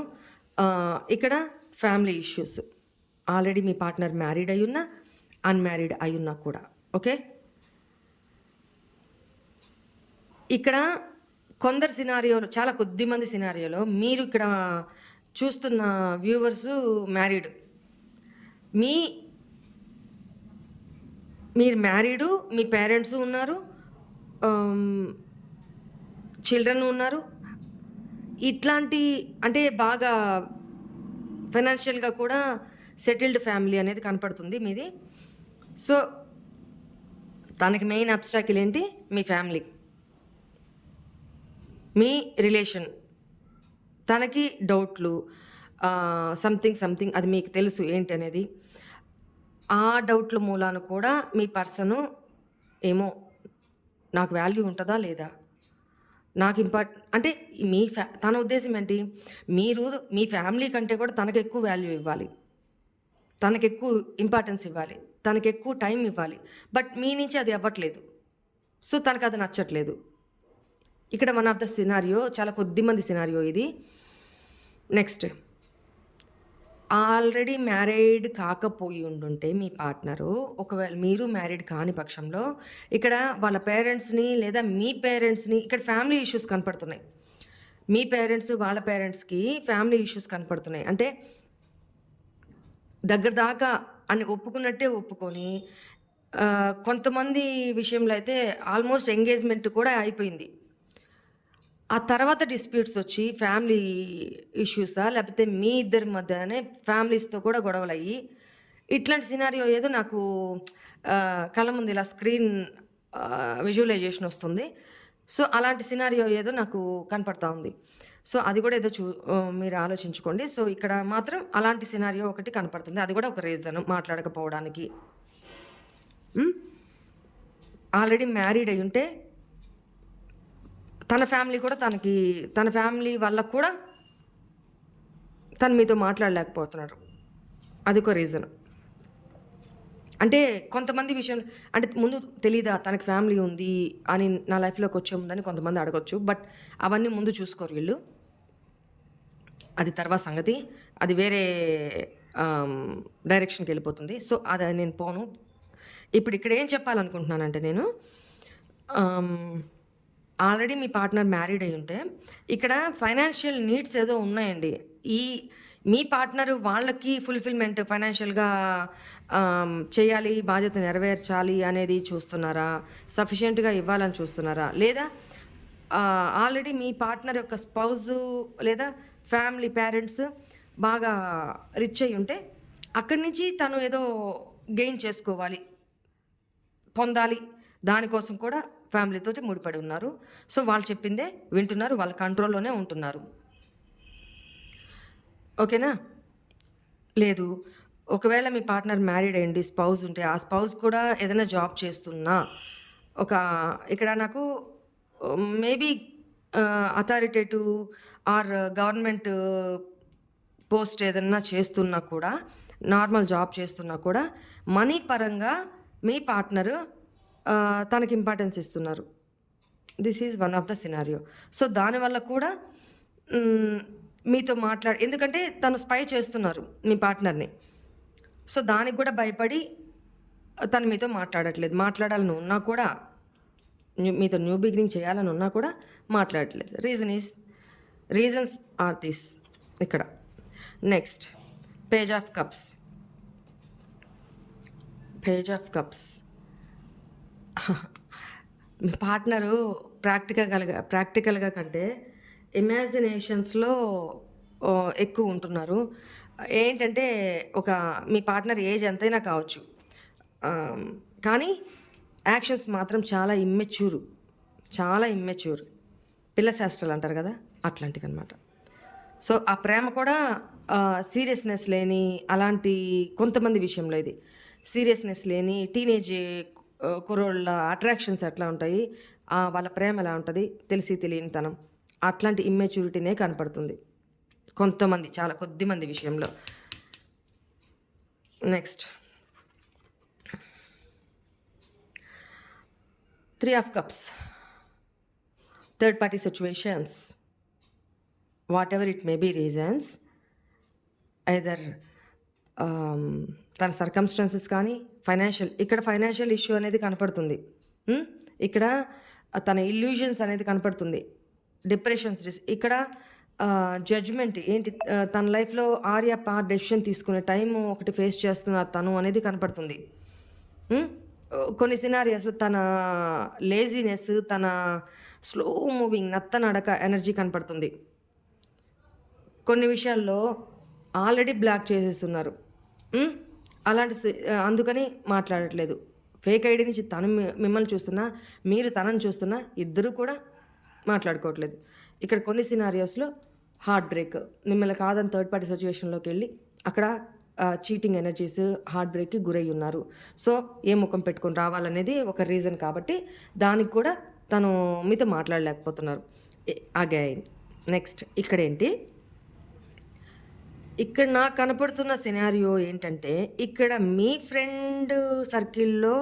ఇక్కడ ఫ్యామిలీ ఇష్యూస్. ఆల్రెడీ మీ పార్ట్నర్ మ్యారీడ్ అయ్యున్నా, అన్మ్యారీడ్ అయ్యున్నా కూడా, ఓకే. ఇక్కడ కొందరు సినారియోలు, చాలా కొద్దిమంది సినారియోలో మీరు ఇక్కడ చూస్తున్న వ్యూవర్సు మ్యారీడ్, మీరు మ్యారీడు, మీ పేరెంట్స్ ఉన్నారు, చిల్డ్రన్ ఉన్నారు. ఇట్లాంటి అంటే బాగా ఫైనాన్షియల్గా కూడా సెటిల్డ్ ఫ్యామిలీ అనేది కనపడుతుంది మీది. సో తనకి మెయిన్ అబ్స్ట్రాకిల్ ఏంటి? మీ ఫ్యామిలీ, మీ రిలేషన్. తనకి డౌట్లు, సంథింగ్ అది మీకు తెలుసు ఏంటి అనేది. ఆ డౌట్ల మూలాన కూడా మీ పర్సను ఏమో నాకు వాల్యూ ఉంటుందా లేదా, నాకు అంటే తన ఉద్దేశం ఏంటి? మీరు మీ ఫ్యామిలీ కంటే కూడా తనకు ఎక్కువ వాల్యూ ఇవ్వాలి, తనకు ఎక్కువ ఇంపార్టెన్స్ ఇవ్వాలి, తనకు ఎక్కువ టైం ఇవ్వాలి. బట్ మీ నుంచి అది అవ్వట్లేదు. సో తనకు అది నచ్చట్లేదు. ఇక్కడ వన్ ఆఫ్ ద సినారియో, చాలా కొద్దిమంది సినారియో ఇది. నెక్స్ట్, ఆల్రెడీ మ్యారీడ్ కాకపోయి ఉండుంటే మీ పార్ట్నరు, ఒకవేళ మీరు మ్యారీడ్ కాని పక్షంలో ఇక్కడ వాళ్ళ పేరెంట్స్ని లేదా మీ పేరెంట్స్ని, ఇక్కడ ఫ్యామిలీ ఇష్యూస్ కనపడుతున్నాయి. మీ పేరెంట్స్ వాళ్ళ పేరెంట్స్కి ఫ్యామిలీ ఇష్యూస్ కనపడుతున్నాయి. అంటే దగ్గర దాకా అని ఒప్పుకున్నట్టే ఒప్పుకొని, కొంతమంది విషయంలో అయితే ఆల్మోస్ట్ ఎంగేజ్మెంట్ కూడా అయిపోయింది. ఆ తర్వాత డిస్ప్యూట్స్ వచ్చి ఫ్యామిలీ ఇష్యూసా, లేకపోతే మీ ఇద్దరి మధ్యనే ఫ్యామిలీస్తో కూడా గొడవలు అయ్యి, ఇట్లాంటి సినారియో ఏదో నాకు కళ్ళ ముందు ఇలా స్క్రీన్ విజువలైజేషన్ వస్తుంది. సో అలాంటి సినారియో ఏదో నాకు కనపడతా ఉంది. సో అది కూడా ఏదో మీరు ఆలోచించుకోండి. సో ఇక్కడ మాత్రం అలాంటి సినారియో ఒకటి కనపడుతుంది. అది కూడా ఒక రీజన్ మాట్లాడకపోవడానికి. ఆల్రెడీ మ్యారీడ్ అయి ఉంటే తన ఫ్యామిలీ కూడా తన ఫ్యామిలీ వల్ల కూడా తను మీతో మాట్లాడలేకపోతున్నాడు. అది ఒక రీజన్. అంటే కొంతమంది విషయం, అంటే ముందు తెలీదా తనకి ఫ్యామిలీ ఉంది అని, నా లైఫ్లోకి వచ్చే ఉందని కొంతమంది అడగొచ్చు. బట్ అవన్నీ ముందు చూసుకోరు వీళ్ళు, అది తర్వాత సంగతి. అది వేరే డైరెక్షన్కి వెళ్ళిపోతుంది. సో అది నేను పోను. ఇప్పుడు ఇక్కడ ఏం చెప్పాలనుకుంటున్నానంటే, నేను ఆల్రెడీ మీ పార్ట్నర్ మ్యారీడ్ అయి ఉంటే ఇక్కడ ఫైనాన్షియల్ నీడ్స్ ఏదో ఉన్నాయండి. ఈ మీ పార్ట్నర్ వాళ్ళకి ఫుల్ఫిల్మెంట్ ఫైనాన్షియల్గా చేయాలి, బాధ్యత నెరవేర్చాలి అనేది చూస్తున్నారా, సఫిషియెంట్గా ఇవ్వాలని చూస్తున్నారా, లేదా ఆల్రెడీ మీ పార్ట్నర్ యొక్క స్పౌజు లేదా ఫ్యామిలీ పేరెంట్స్ బాగా రిచ్ అయి ఉంటే అక్కడి నుంచి తను ఏదో గెయిన్ చేసుకోవాలి, పొందాలి, దానికోసం కూడా ఫ్యామిలీతోటి ముడిపడి ఉన్నారు. సో వాళ్ళు చెప్పిందే వింటున్నారు, వాళ్ళ కంట్రోల్లోనే ఉంటున్నారు. ఓకేనా? లేదు, ఒకవేళ మీ పార్ట్నర్ మ్యారీడ్ అయ్యండి, స్పౌజ్ ఉంటే ఆ స్పౌజ్ కూడా ఏదైనా జాబ్ చేస్తున్నా ఇక్కడ నాకు maybe authoritative or government post ఏదన్నా చేస్తున్నా కూడా, నార్మల్ జాబ్ చేస్తున్నా కూడా మనీ పరంగా మీ పార్ట్నరు తనకి ఇంపార్టెన్స్ ఇస్తున్నారు. This is one of the scenario. So దానివల్ల కూడా మీతో ఎందుకంటే తను స్పై చేస్తున్నారు మీ పార్ట్నర్ని. సో దానికి కూడా భయపడి తను మీతో మాట్లాడట్లేదు. మాట్లాడాలని ఉన్నా కూడా, మీతో న్యూ బిగినింగ్ చేయాలని ఉన్నా కూడా మాట్లాడట్లేదు. రీజన్స్ ఆర్ దిస్ ఇక్కడ. Next, page of cups. Me partner ప్రాక్టికల్గా కంటే ఇమాజినేషన్స్లో ఎక్కువ ఉంటున్నారు. ఏంటంటే మీ పార్ట్నర్ ఏజ్ ఎంతైనా కావచ్చు, కానీ యాక్షన్స్ మాత్రం చాలా ఇమ్మెచ్యూర్. పిల్ల శాస్త్రాలు అంటారు కదా, అట్లాంటివి అనమాట. సో ఆ ప్రేమ కూడా సీరియస్నెస్ లేని, అలాంటి కొంతమంది విషయంలో ఇది సీరియస్నెస్ లేని టీనేజ్ కుర్రోళ్ళ అట్రాక్షన్స్ ఎట్లా ఉంటాయి, వాళ్ళ ప్రేమ ఎలా ఉంటుంది, తెలిసి తెలియనితనం, అట్లాంటి ఇమ్మెచ్యూరిటీనే కనపడుతుంది కొంతమంది, చాలా కొద్దిమంది విషయంలో. Next, 3 of Cups, third party situations, whatever it may be reasons, either తన సర్కమ్స్టాన్సెస్ కానీ ఇక్కడ ఫైనాన్షియల్ ఇష్యూ అనేది కనపడుతుంది. ఇక్కడ తన ఇల్యూజన్స్ అనేది కనపడుతుంది, డిప్రెషన్స్. ఇక్కడ జడ్జ్మెంట్ ఏంటి, తన లైఫ్లో డెసిషన్ తీసుకునే టైం ఒకటి ఫేస్ చేస్తున్నారు తను అనేది కనపడుతుంది. కొన్ని సినారియాస్లో తన లేజినెస్, తన స్లో మూవింగ్ నత్తనడక ఎనర్జీ కనపడుతుంది. కొన్ని విషయాల్లో ఆల్రెడీ బ్లాక్ చేసేస్తున్నారు, అందుకని మాట్లాడట్లేదు. ఫేక్ ఐడి నుంచి తను మిమ్మల్ని చూస్తున్నా, మీరు తనని చూస్తున్నా, ఇద్దరు కూడా మాట్లాడుకోవట్లేదు. ఇక్కడ కొన్ని సినారియోస్లో హార్ట్ బ్రేక్, మిమ్మల్ని కాదని థర్డ్ పార్టీ సిచ్యువేషన్లోకి వెళ్ళి అక్కడ చీటింగ్ ఎనర్జీస్, హార్ట్ బ్రేక్కి గురై ఉన్నారు. సో ఏ ముఖం పెట్టుకొని రావాలనేది ఒక రీజన్ కాబట్టి దానికి కూడా తను మీతో మాట్లాడలేకపోతున్నారు. అగైన్ నెక్స్ట్, ఇక్కడ నాకు కనపడుతున్న సినారియో ఏంటంటే, ఇక్కడ మీ ఫ్రెండ్ సర్కిల్లో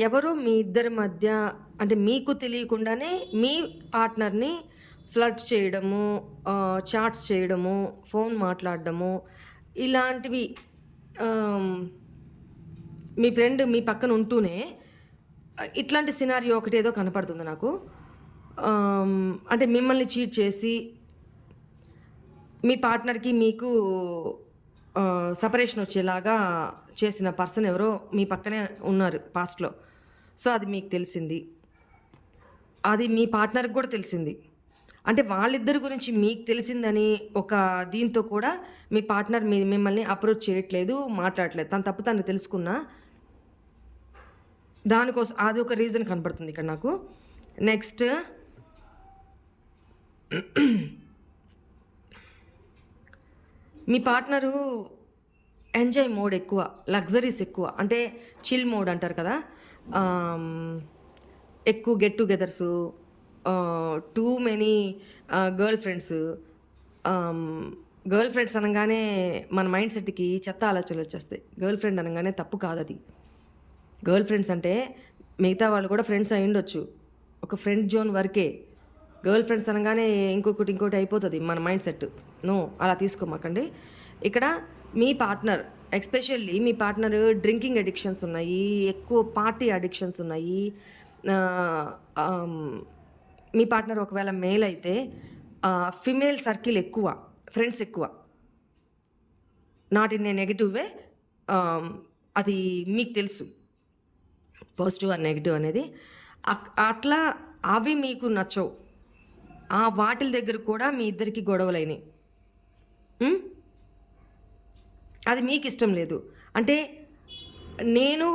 ఎవరో మీ ఇద్దరి మధ్య, అంటే మీకు తెలియకుండానే మీ పార్ట్నర్ని ఫ్లర్ట్ చేయడము, చాట్స్ చేయడము, ఫోన్ మాట్లాడడము, ఇలాంటివి మీ ఫ్రెండ్ మీ పక్కన ఉంటూనే ఇట్లాంటి సినారియో ఒకటి ఏదో కనపడుతుంది నాకు. అంటే మిమ్మల్ని చీట్ చేసి మీ పార్ట్నర్కి మీకు సపరేషన్ వచ్చేలాగా చేసిన పర్సన్ ఎవరో మీ పక్కనే ఉన్నారు పాస్ట్లో. సో అది మీకు తెలిసింది, అది మీ పార్ట్నర్కి కూడా తెలిసింది. అంటే వాళ్ళిద్దరి గురించి మీకు తెలిసిందని ఒక దీంతో కూడా మీ పార్ట్నర్ మిమ్మల్ని అప్రోచ్ చేయట్లేదు, మాట్లాడట్లేదు. తన తప్పు తను తెలుసుకున్నా దానికోసం అది ఒక రీజన్ కనపడుతుంది ఇక్కడ నాకు. నెక్స్ట్, మీ పార్ట్నరు ఎంజాయ్ మోడ్ ఎక్కువ, లగ్జరీస్ ఎక్కువ, అంటే చిల్ మోడ్ అంటారు కదా, ఎక్కువ get togethers, too many girl friends అనగానే మన మైండ్ సెట్కి చెత్త ఆలోచనలు వచ్చేస్తాయి. గర్ల్ ఫ్రెండ్ అనగానే తప్పు కాదు అది. గర్ల్ ఫ్రెండ్స్ అంటే మిగతా వాళ్ళు కూడా ఫ్రెండ్స్ అయి ఉండొచ్చు, ఒక ఫ్రెండ్ జోన్ వరకే. గర్ల్ ఫ్రెండ్స్ అనగానే ఇంకోటి అయిపోతుంది మన మైండ్ సెట్. నో, అలా తీసుకోమాకండి. ఇక్కడ మీ పార్ట్నర్, ఎస్పెషల్లీ మీ పార్ట్నర్ డ్రింకింగ్ అడిక్షన్స్ ఉన్నాయి, ఎక్కువ పార్టీ అడిక్షన్స్ ఉన్నాయి, మీ పార్ట్నర్ ఒకవేళ మేల్ అయితే ఫిమేల్ సర్కిల్ ఎక్కువ, ఫ్రెండ్స్ ఎక్కువ. నాట్ ఇన్ ఏ నెగటివ్ వే, అది మీకు తెలుసు పాజిటివ్ ఆర్ నెగిటివ్ అనేది. అట్లా అవి మీకు నచ్చవు. ఆ వాటిల దగ్గర కూడా మీ ఇద్దరికి గొడవలైనాయి. అది మీకు ఇష్టం లేదు. అంటే నేను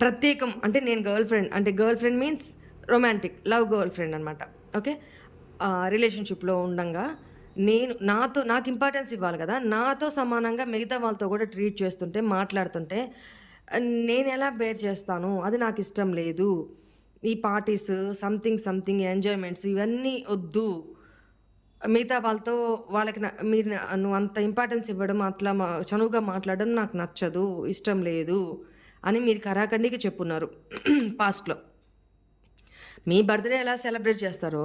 ప్రత్యేకం, అంటే నేను girl friend means romantic love girl friend అనమాట. ఓకే, రిలేషన్షిప్లో ఉండంగా నాకు ఇంపార్టెన్స్ ఇవ్వాలి కదా. నాతో సమానంగా మిగతా వాళ్ళతో కూడా ట్రీట్ చేస్తుంటే, మాట్లాడుతుంటే నేను ఎలా బేర్ చేస్తాను? అది నాకు ఇష్టం లేదు. ఈ పార్టీస్, సంథింగ్ ఎంజాయ్మెంట్స్ ఇవన్నీ వద్దు. మిగతా వాళ్ళతో వాళ్ళకి నువ్వు అంత ఇంపార్టెన్స్ ఇవ్వడం, అట్లా చనువుగా మాట్లాడడం నాకు నచ్చదు, ఇష్టం లేదు అని మీరు కరాఖండికి చెప్పున్నారు పాస్ట్లో. మీ బర్త్డే ఎలా సెలబ్రేట్ చేస్తారో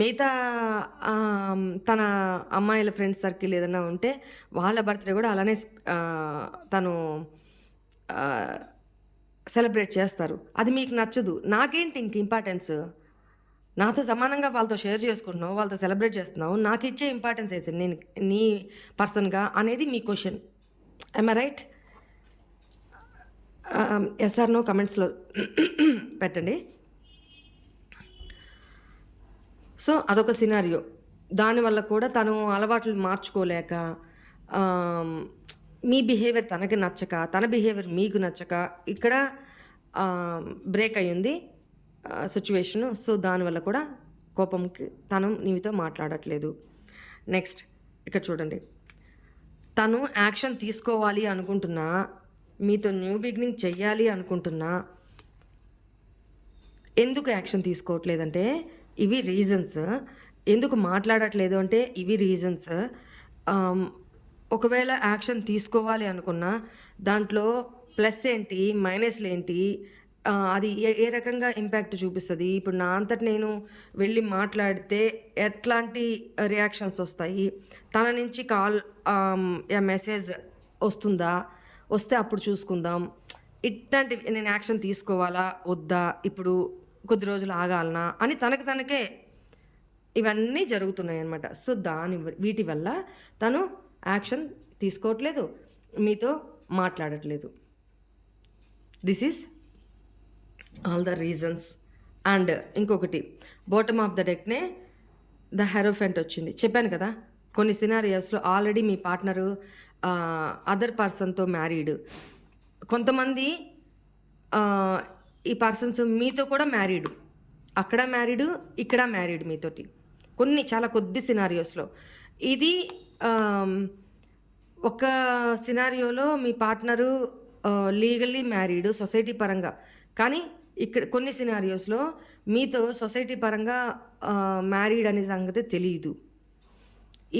మిగతా తన అమ్మాయిల ఫ్రెండ్స్ సర్కిల్ ఏదైనా ఉంటే వాళ్ళ బర్త్డే కూడా అలానే తను సెలబ్రేట్ చేస్తారు. అది మీకు నచ్చదు. నాకేంటి ఇంక ఇంపార్టెన్స్? నాతో సమానంగా వాళ్ళతో షేర్ చేసుకుంటున్నావు, వాళ్ళతో సెలబ్రేట్ చేస్తున్నావు, నాకు ఇచ్చే ఇంపార్టెన్స్ అయితే నేను నీ పర్సన్గా అనేది మీ question. Am I right? Yes or no కమెంట్స్లో పెట్టండి. సో అదొక సినారియో. దానివల్ల కూడా తను అలవాట్లు మార్చుకోలేక, మీ బిహేవియర్ తనకి నచ్చక, తన బిహేవియర్ మీకు నచ్చక ఇక్కడ బ్రేక్ అయ్యింది సిచ్యువేషను. సో దానివల్ల కూడా కోపంకి తను నీతో మాట్లాడట్లేదు. నెక్స్ట్ ఇక్కడ చూడండి, తను యాక్షన్ తీసుకోవాలి అనుకుంటున్నా, మీతో న్యూ బిగినింగ్ చెయ్యాలి అనుకుంటున్నా, ఎందుకు యాక్షన్ తీసుకోవట్లేదంటే ఇవి రీజన్స్. ఎందుకు మాట్లాడట్లేదు అంటే ఇవి రీజన్స్. ఒకవేళ యాక్షన్ తీసుకోవాలి అనుకున్నా దాంట్లో ప్లస్ ఏంటి, మైనస్లు ఏంటి, అది ఏ రకంగా ఇంపాక్ట్ చూపిస్తుంది. ఇప్పుడు నా అంతటి నేను వెళ్ళి మాట్లాడితే ఎట్లాంటి రియాక్షన్స్ వస్తాయి, తన నుంచి కాల్ మెసేజ్ వస్తుందా, వస్తే అప్పుడు చూసుకుందాం. ఇట్లాంటివి నేను యాక్షన్ తీసుకోవాలా వద్దా, ఇప్పుడు కొద్ది రోజులు ఆగాలనా అని తనకే ఇవన్నీ జరుగుతున్నాయి అన్నమాట. సో వీటి వల్ల తను యాక్షన్ తీసుకోవట్లేదు, మీతో మాట్లాడట్లేదు. This is all the reasons. And ఇంకొకటి, బాటమ్ ఆఫ్ ద డెక్నే ద హెరోఫెంట్ వచ్చింది. చెప్పాను కదా, కొన్ని సినారియోస్లో ఆల్రెడీ మీ పార్ట్నరు అదర్ పర్సన్తో మ్యారీడ్. కొంతమంది ఈ పర్సన్స్ మీతో కూడా మ్యారీడ్, అక్కడ మ్యారీడ్, ఇక్కడ మ్యారీడ్ మీతోటి. చాలా కొద్ది సినారియోస్లో. ఇది ఒక సినారియోలో మీ పార్ట్నరు లీగల్లీ మ్యారీడ్ సొసైటీ పరంగా, కానీ ఇక్కడ కొన్ని సినారియోస్లో మీతో సొసైటీ పరంగా మ్యారీడ్ అనే సంగతి తెలియదు.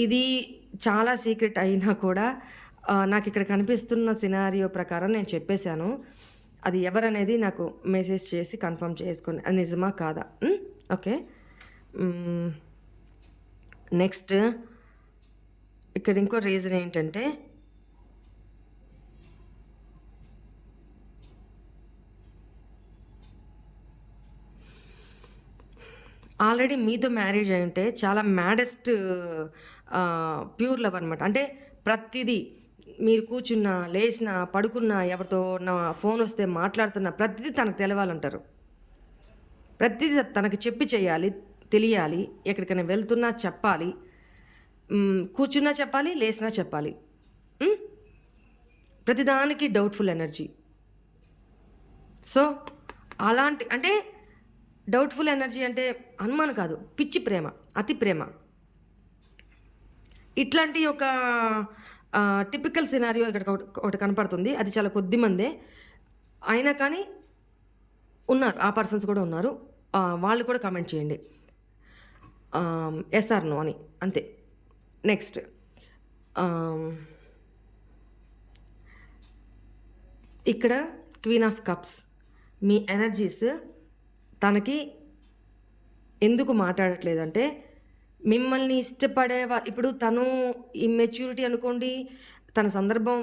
ఇది చాలా సీక్రెట్ అయినా కూడా నాకు ఇక్కడ కనిపిస్తున్న సినారియో ప్రకారం నేను చెప్పేశాను. అది ఎవరనేది నాకు మెసేజ్ చేసి కన్ఫర్మ్ చేసుకోండి, అది నిజమా కాదా. ఓకే, నెక్స్ట్ ఇక్కడ ఇంకో రీజన్ ఏంటంటే, ఆల్రెడీ మీతో మ్యారేజ్ అయి ఉంటే చాలా మ్యాడెస్ట్ ప్యూర్ లవ్ అనమాట. అంటే ప్రతిదీ మీరు కూర్చున్నా, లేచినా, పడుకున్నా, ఎవరితో నా ఫోన్ వస్తే మాట్లాడుతున్నా ప్రతిదీ తనకు తెలవాలంటారు. ప్రతిదీ తనకు చెప్పి చేయాలి, తెలియాలి. ఎక్కడికైనా వెళ్తున్నా చెప్పాలి, కూర్చున్నా చెప్పాలి, లేచినా చెప్పాలి. ప్రతిదానికి డౌట్ఫుల్ ఎనర్జీ. సో అలాంటి, అంటే డౌట్ఫుల్ ఎనర్జీ అంటే అనుమానం కాదు, పిచ్చి ప్రేమ, అతి ప్రేమ. ఇట్లాంటి ఒక టిపికల్ సినారియో ఇక్కడ ఒకటి కనపడుతుంది. అది చాలా కొద్ది మందే అయినా కానీ ఉన్నారు, ఆ పర్సన్స్ కూడా ఉన్నారు. వాళ్ళు కూడా కామెంట్ చేయండి ఎస్ ఆర్ నో అని, అంతే. నెక్స్ట్ ఇక్కడ queen of cups. Me energies తనకి ఎందుకు మాట్లాడట్లేదంటే, మిమ్మల్ని ఇష్టపడే ఇప్పుడు తను ఈ మెచ్యూరిటీ అనుకోండి, తన సందర్భం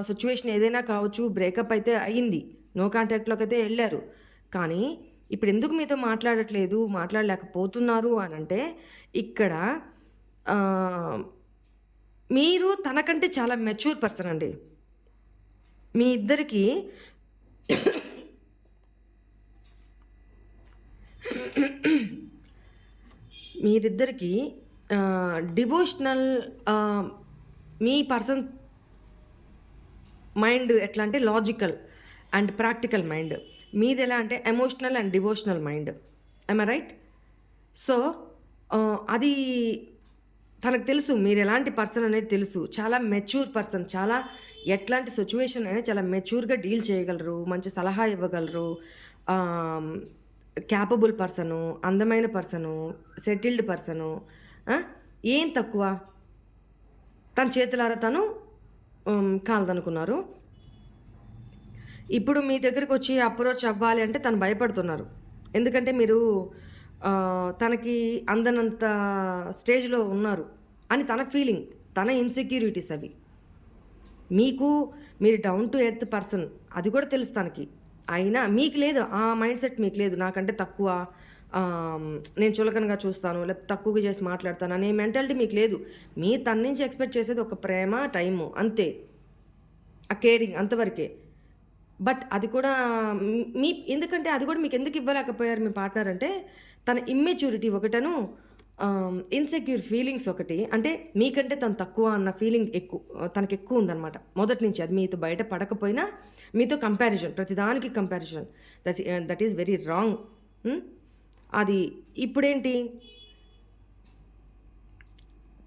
సిచ్యువేషన్ ఏదైనా కావచ్చు, బ్రేకప్ అయితే అయ్యింది, నో కాంటాక్ట్‌లోకి అయితే ఎళ్లారు. కానీ ఇప్పుడు ఎందుకు మీతో మాట్లాడలేకపోతున్నారు అనంటే ఇక్కడ ఆహ్, మీరు తనకంటే చాలా మెచ్యూర్ పర్సన్ అండి. మీ ఇద్దరికీ మీరిద్దరికీ డివోషనల్ మీ పర్సన్ మైండ్ ఎట్లా అంటే లాజికల్ అండ్ ప్రాక్టికల్ మైండ్. మీది ఎలా అంటే emotional and devotional mind. I right? So అది తనకు తెలుసు మీరు ఎలాంటి పర్సన్ అనేది తెలుసు. చాలా మెచ్యూర్ పర్సన్. చాలా ఎట్లాంటి సిచ్యువేషన్ అయినా చాలా మెచ్యూర్‌గా డీల్ చేయగలరు. మంచి సలహా ఇవ్వగలరు. క్యాపబుల్ పర్సను, అందమైన పర్సను, సెటిల్డ్ పర్సను. ఏం తక్కువ? తన చేతులారా తను కాలదనుకున్నారు. ఇప్పుడు మీ దగ్గరకొచ్చి అప్రోచ్ అవ్వాలి అంటే తను భయపడుతున్నారు. ఎందుకంటే మీరు తనకి అందనంత స్టేజ్‌లో ఉన్నారు అని తన ఫీలింగ్. తన ఇన్‌సెక్యూరిటీస్ అవి. మీరు డౌన్ టు ఎర్త్ పర్సన్ అది కూడా తెలుసు తనకి. అయినా మీకు లేదు. ఆ మైండ్ సెట్ మీకు లేదు. నాకంటే తక్కువ, నేను చులకనగా చూస్తాను, లేకపోతే తక్కువగా చేసి మాట్లాడతాను అనే మెంటాలిటీ మీకు లేదు. తన నుంచి ఎక్స్‌పెక్ట్ చేసేది ఒక ప్రేమ, టైము అంతే. ఆ కేరింగ్ అంతవరకే. బట్ అది కూడా ఎందుకంటే అది కూడా మీకు ఎందుకు ఇవ్వలేకపోయారు మీ పార్ట్నర్ అంటే తన ఇమ్మెచ్యూరిటీ ఒకటను, ఇన్‌సెక్యూర్ ఫీలింగ్స్ ఒకటి. అంటే మీకంటే తను తక్కువ అన్న ఫీలింగ్ తనకి ఎక్కువ ఉందనమాట మొదటి నుంచి. అది మీతో బయట పడకపోయినా మీతో కంపారిజన్, ప్రతిదానికి comparison. That is very wrong. అది ఇప్పుడేంటి,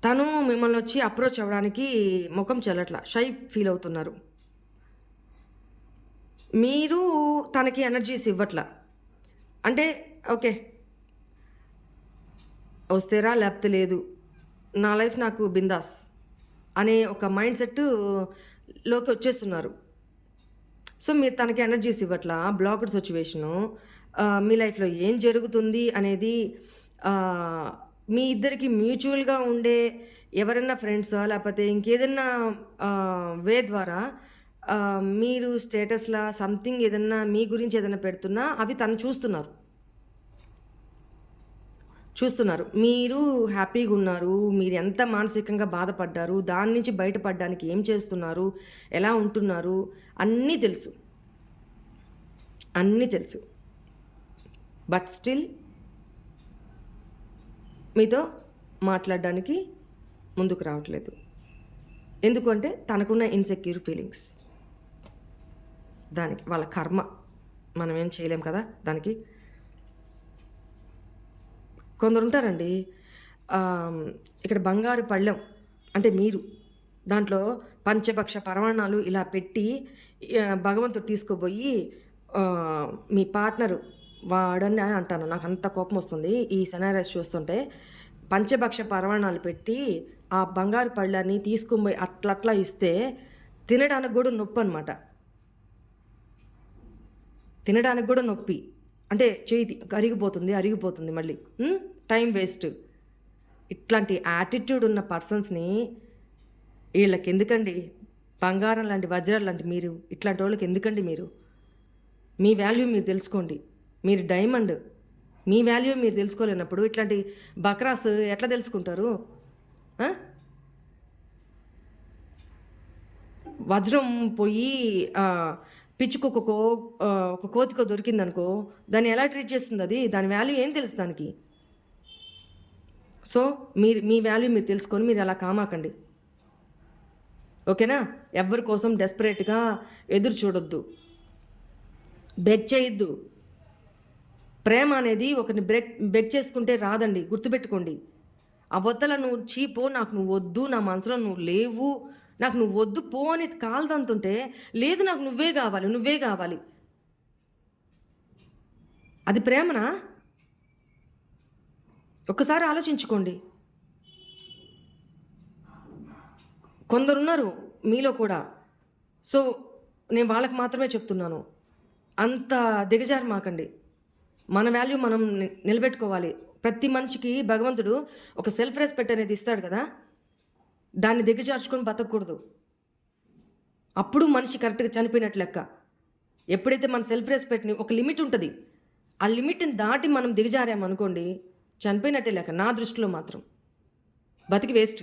తను మిమ్మల్ని వచ్చి అప్రోచ్ అవ్వడానికి ముఖం చెల్లట్లా, షై ఫీల్ అవుతున్నారు. మీరు తనకి ఎనర్జీస్ ఇవ్వట్లా. అంటే ఓకే, వస్తేరా లేకపోతే లేదు, నా లైఫ్ నాకు బిందాస్ అనే ఒక మైండ్ సెట్లోకి వచ్చేస్తున్నారు. సో మీరు తనకి ఎనర్జీస్ ఇవ్వట్లా. Blocked situation. మీ లైఫ్లో ఏం జరుగుతుంది అనేది మీ ఇద్దరికి మ్యూచువల్గా ఉండే ఎవరైనా ఫ్రెండ్సా లేకపోతే ఇంకేదన్నా వే ద్వారా మీరు స్టేటస్లా సంథింగ్ ఏదన్నా మీ గురించి ఏదైనా పెడుతున్నా అవి తను చూస్తున్నారు. మీరు హ్యాపీగా ఉన్నారు, మీరు ఎంత మానసికంగా బాధపడ్డారు, దాని నుంచి బయటపడడానికి ఏం చేస్తున్నారు, ఎలా ఉంటున్నారు అన్నీ తెలుసు. బట్ స్టిల్ మీతో మాట్లాడడానికి ముందుకు రావట్లేదు. ఎందుకంటే తనకున్న ఇన్సెక్యూర్ ఫీలింగ్స్. దానికి వాళ్ళ కర్మ, మనం ఏం చేయలేం కదా దానికి. కొందరు ఉంటారండి, ఇక్కడ బంగారు పళ్ళెం అంటే మీరు దాంట్లో పంచభక్ష పరమాణాలు ఇలా పెట్టి భగవంతుడు తీసుకోబోయి మీ పార్ట్నరు వాడని అంటాను. నాకు అంత కోపం వస్తుంది ఈ సెనారియోస్ చూస్తుంటే. పంచభక్ష పరమాణాలు పెట్టి ఆ బంగారు పళ్ళని తీసుకొని పోయి అట్లా ఇస్తే తినడానికి కూడా నొప్పి అనమాట. తినడానికి కూడా నొప్పి. అంటే చేయి అరిగిపోతుంది మళ్ళీ. Time waste. ఇట్లాంటి యాటిట్యూడ్ ఉన్న పర్సన్స్ని వీళ్ళకి ఎందుకండి, బంగారం లాంటి వజ్రాలు లాంటి మీరు ఇట్లాంటి వాళ్ళకి ఎందుకండి? మీ వాల్యూ మీరు తెలుసుకోండి. మీరు డైమండ్. మీ వాల్యూ మీరు తెలుసుకోలేనప్పుడు ఇట్లాంటి బక్రాస్ ఎట్లా తెలుసుకుంటారు? వజ్రం పోయి పిచ్చుకొక్కో ఒక కోతికో దొరికిందనుకో, దాన్ని ఎలా ట్రీట్ చేస్తుంది అది? దాని వాల్యూ ఏం తెలుసు దానికి? సో మీ వాల్యూ మీరు తెలుసుకొని మీరు అలా కామాకండి. ఓకేనా? ఎవరి కోసం డెస్పరేట్గా ఎదురు చూడొద్దు, బెగ్ చేయొద్దు. ప్రేమ అనేది ఒకరిని బెగ్ చేసుకుంటే రాదండి, గుర్తుపెట్టుకోండి. అవతల నువ్వు చీపో, నాకు నువ్వు వద్దు, నా మనసులో నువ్వు లేవు, నాకు నువ్వు వద్దు పో అని కాలుదంతుంటే, లేదు నాకు నువ్వే కావాలి. అది ప్రేమనా? ఒక్కసారి ఆలోచించుకోండి. కొందరున్నారు మీలో కూడా. సో నేను వాళ్ళకి మాత్రమే చెప్తున్నాను, అంత దిగజారి మాకండి. మన వాల్యూ మనం నిలబెట్టుకోవాలి. ప్రతి మనిషికి భగవంతుడు ఒక సెల్ఫ్ రెస్పెక్ట్ అనేది ఇస్తాడు కదా, దాన్ని దిగజార్చుకొని బతకూడదు. అప్పుడు మనిషి కరెక్ట్గా చనిపోయినట్లు లెక్క. ఎప్పుడైతే మన సెల్ఫ్ రెస్పెక్ట్ని ఒక లిమిట్ ఉంటుంది, ఆ లిమిట్ని దాటి మనం దిగజారామనుకోండి చనిపోయినట్టే లేక నా దృష్టిలో మాత్రం బతికి వేస్ట్.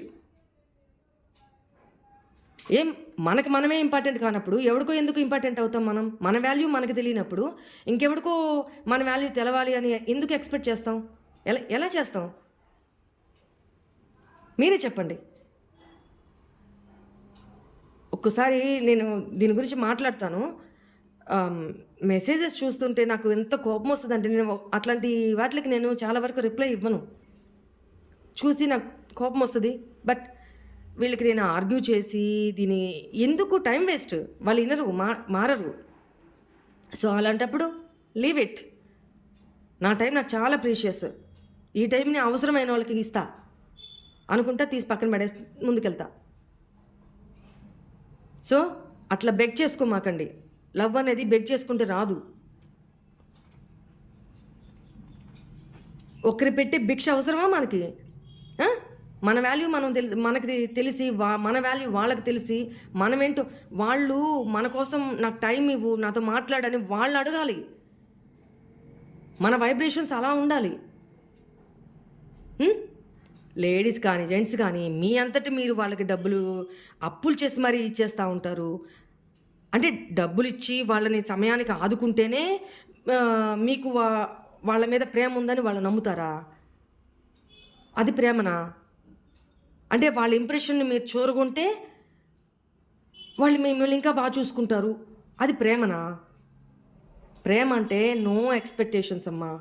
ఏం మనకు మనమే ఇంపార్టెంట్ కానప్పుడు ఎవడికో ఎందుకు ఇంపార్టెంట్ అవుతాం మనం? మన వాల్యూ మనకు తెలియనప్పుడు ఇంకెవడికో మన వాల్యూ తెలవాలి అని ఎందుకు ఎక్స్పెక్ట్ చేస్తాం? ఎలా చేస్తాం? మీరే చెప్పండి. ఒక్కసారి నేను దీని గురించి మాట్లాడతాను. మెసేజెస్ చూస్తుంటే నాకు ఎంత కోపం వస్తుందంటే నేను అట్లాంటి వాటికి నేను చాలా వరకు రిప్లై ఇవ్వను. చూసి నాకు కోపం వస్తుంది. బట్ వీళ్ళకి నేను ఆర్గ్యూ చేసి దీని ఎందుకు టైం వేస్ట్, వాళ్ళు వినరు, మారరు. సో అలాంటప్పుడు లీవ్ ఇట్. నా టైం నాకు చాలా ప్రీషియస్, ఈ టైంని అవసరమైన వాళ్ళకి ఇస్తా అనుకుంటా తీసి పక్కన పడేసి ముందుకెళ్తా. సో అట్లా బెగ్ చేసుకోమాకండి. లవ్ అనేది బెగ్ చేసుకుంటే రాదు. ఒకరి పెట్టే భిక్ష అవసరమా మనకి? మన వాల్యూ మనకి తెలిసి మన వాల్యూ వాళ్ళకి తెలిసి మనమేంటో వాళ్ళు మన కోసం నాకు టైం ఇవ్వు, నాతో మాట్లాడని వాళ్ళు అడగాలి. మన వైబ్రేషన్స్ అలా ఉండాలి. లేడీస్ కానీ జెంట్స్ కానీ మీ అంతటి మీరు వాళ్ళకి డబ్బులు అప్పులు చేసి మరీ ఇచ్చేస్తూ ఉంటారు. అంటే డబ్బులు ఇచ్చి వాళ్ళని సమయానికి ఆదుకుంటేనే మీకు వాళ్ళ మీద ప్రేమ ఉందని వాళ్ళు నమ్ముతారా? అది ప్రేమనా? అంటే వాళ్ళ ఇంప్రెషన్ని మీరు చూరగొంటే వాళ్ళు మిమ్మల్ని ఇంకా బాగా చూసుకుంటారు, అది ప్రేమనా? ప్రేమ అంటే నో ఎక్స్పెక్టేషన్స్ అమ్మా.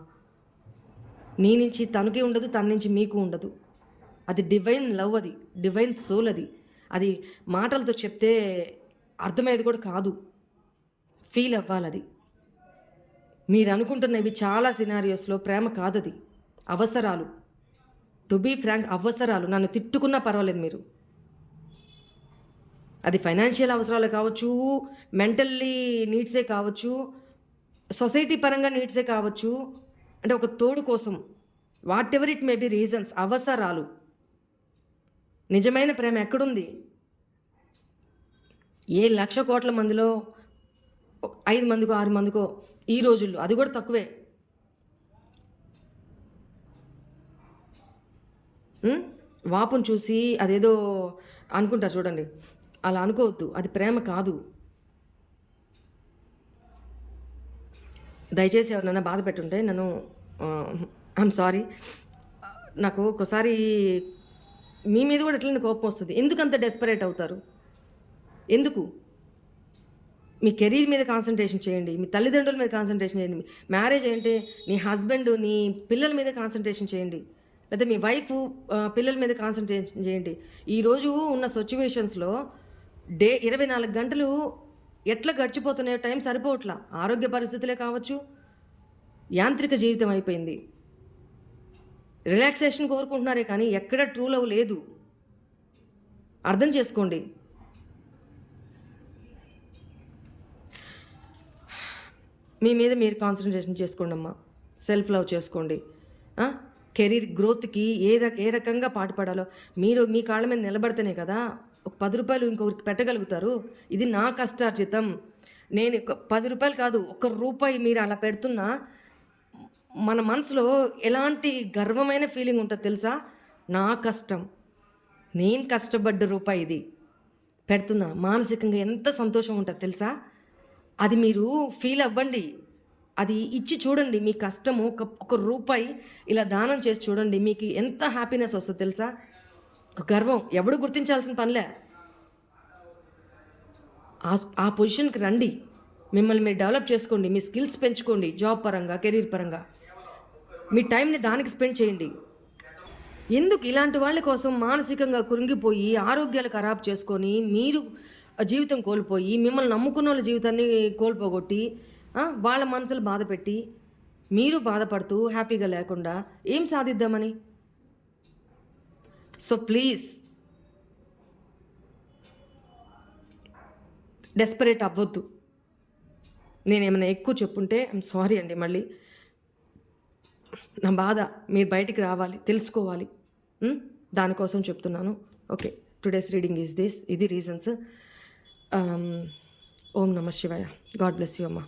నీ నుంచి తనకి ఉండదు, తన నుంచి మీకు ఉండదు. అది డివైన్ లవ్, అది డివైన్ సోల్. అది మాటలతో చెప్తే అర్థమయ్యేది కూడా కాదు, ఫీల్ అవ్వాలి. అది మీరు అనుకుంటున్నవి చాలా సినారియోస్లో ప్రేమ కాదది, అవసరాలు. టు బీ ఫ్రాంక్, అవసరాలు. నన్ను తిట్టుకున్నా పర్వాలేదు మీరు. అది ఫైనాన్షియల్ అవసరాలు కావచ్చు, మెంటల్లీ నీడ్సే కావచ్చు, సొసైటీ పరంగా నీడ్సే కావచ్చు, అంటే ఒక తోడు కోసం, what ever it may be reasons, అవసరాలు. నిజమైన ప్రేమ ఎక్కడుంది? ఏ 1,00,000 కోట్ల మందిలో 5 మందికో 6 మందికో ఈ రోజుల్లో, అది కూడా తక్కువే. వాపును చూసి అదేదో అనుకుంటారు చూడండి, అలా అనుకోవద్దు. అది ప్రేమ కాదు. దయచేసి ఎవరినైనా బాధ పెట్టుంటే నన్ను ఐఎమ్ సారీ. నాకు ఒకసారి మీ మీద కూడా ఎట్లనే కోపం వస్తుంది. ఎందుకు అంత డెస్పరేట్ అవుతారు? ఎందుకు? మీ కెరీర్ మీద కాన్సన్ట్రేషన్ చేయండి, మీ తల్లిదండ్రుల మీద కాన్సన్ట్రేషన్ చేయండి. మ్యారేజ్ అంటే నీ హస్బెండ్, నీ పిల్లల మీద కాన్సన్ట్రేషన్ చేయండి, లేదా మీ వైఫ్ పిల్లల మీద కాన్సన్ట్రేషన్ చేయండి. ఈరోజు ఉన్న సిచ్యువేషన్స్లో 24 గంటలు ఎట్లా గడిచిపోతున్నాయో టైం సరిపోవట్లా. ఆరోగ్య పరిస్థితులే కావచ్చు, యాంత్రిక జీవితం అయిపోయింది. రిలాక్సేషన్ కోరుకుంటున్నారే కానీ ఎక్కడ ట్రూ లవ్ లేదు. అర్థం చేసుకోండి. మీ మీద మీరు కాన్సన్ట్రేషన్ చేసుకోండి అమ్మా. సెల్ఫ్ లవ్ చేసుకోండి. కెరీర్ గ్రోత్కి ఏ రకంగా పాటుపడాలో మీరు మీ కాళ్ళ మీద నిలబడితేనే కదా ఒక 10 రూపాయలు ఇంకొకరికి పెట్టగలుగుతారు. ఇది నా కష్టార్జితం. నేను 10 రూపాయలు కాదు, 1 రూపాయి మీరు అలా పెడుతున్నా మన మనసులో ఎలాంటి గర్వమైన ఫీలింగ్ ఉంటుంది తెలుసా? నా కష్టం, నేను కష్టపడ్డ రూపాయి ఇది పెడుతున్నా, మానసికంగా ఎంత సంతోషం ఉంటుంది తెలుసా? అది మీరు ఫీల్ అవ్వండి. అది ఇచ్చి చూడండి. మీ కష్టము 1 రూపాయి ఇలా దానం చేసి చూడండి, మీకు ఎంత హ్యాపీనెస్ వస్తుంది తెలుసా? ఒక గర్వం ఎవడు గుర్తించాల్సిన పనిలే. ఆ పొజిషన్కి రండి. మిమ్మల్ని మీరు డెవలప్ చేసుకోండి, మీ స్కిల్స్ పెంచుకోండి, జాబ్ పరంగా, కెరీర్ పరంగా. మీ టైంని దానికి స్పెండ్ చేయండి. ఎందుకు ఇలాంటి వాళ్ళ కోసం మానసికంగా కురింగిపోయి ఆరోగ్యాలు ఖరాబ్ చేసుకొని మీరు జీవితం కోల్పోయి మిమ్మల్ని నమ్ముకున్న వాళ్ళ జీవితాన్ని కోల్పోగొట్టి వాళ్ళ మనసులు బాధ పెట్టి మీరు బాధపడుతూ హ్యాపీగా లేకుండా ఏం సాధిద్దామని? సో ప్లీజ్ డెస్పరేట్ అవ్వద్దు. నేనేమైనా ఎక్కువ చెప్పుంటే ఐఎమ్ సారీ అండి. మళ్ళీ నా బాధ మీరు బయటికి రావాలి, తెలుసుకోవాలి. దానికోసం చెప్తున్నాను. Okay, today's reading is this. ఇది రీజన్స్. ఓం నమ శివాయ. గాడ్ బ్లెస్ యూ అమ్మా.